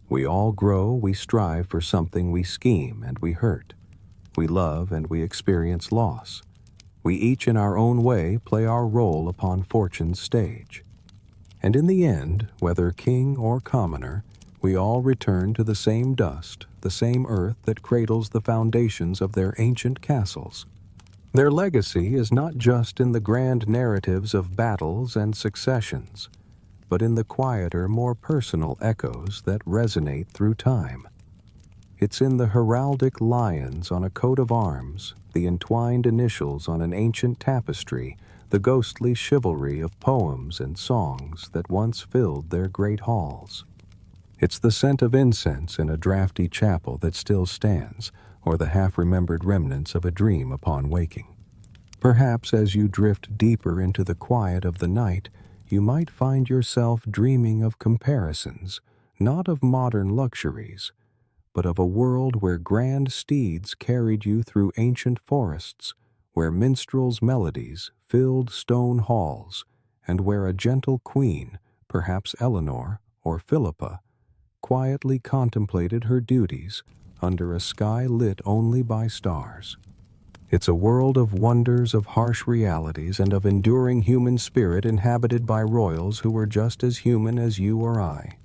We all grow, we strive for something, we scheme and we hurt. We love and we experience loss. We each in our own way play our role upon fortune's stage. And in the end, whether king or commoner, we all return to the same dust, the same earth that cradles the foundations of their ancient castles. Their legacy is not just in the grand narratives of battles and successions, but in the quieter, more personal echoes that resonate through time. It's in the heraldic lions on a coat of arms, the entwined initials on an ancient tapestry, the ghostly chivalry of poems and songs that once filled their great halls. It's the scent of incense in a drafty chapel that still stands, or the half-remembered remnants of a dream upon waking. Perhaps as you drift deeper into the quiet of the night, you might find yourself dreaming of comparisons, not of modern luxuries, but of a world where grand steeds carried you through ancient forests, where minstrels' melodies filled stone halls, and where a gentle queen, perhaps Eleanor or Philippa, quietly contemplated her duties under a sky lit only by stars. It's a world of wonders, of harsh realities, and of enduring human spirit inhabited by royals who were just as human as you or I.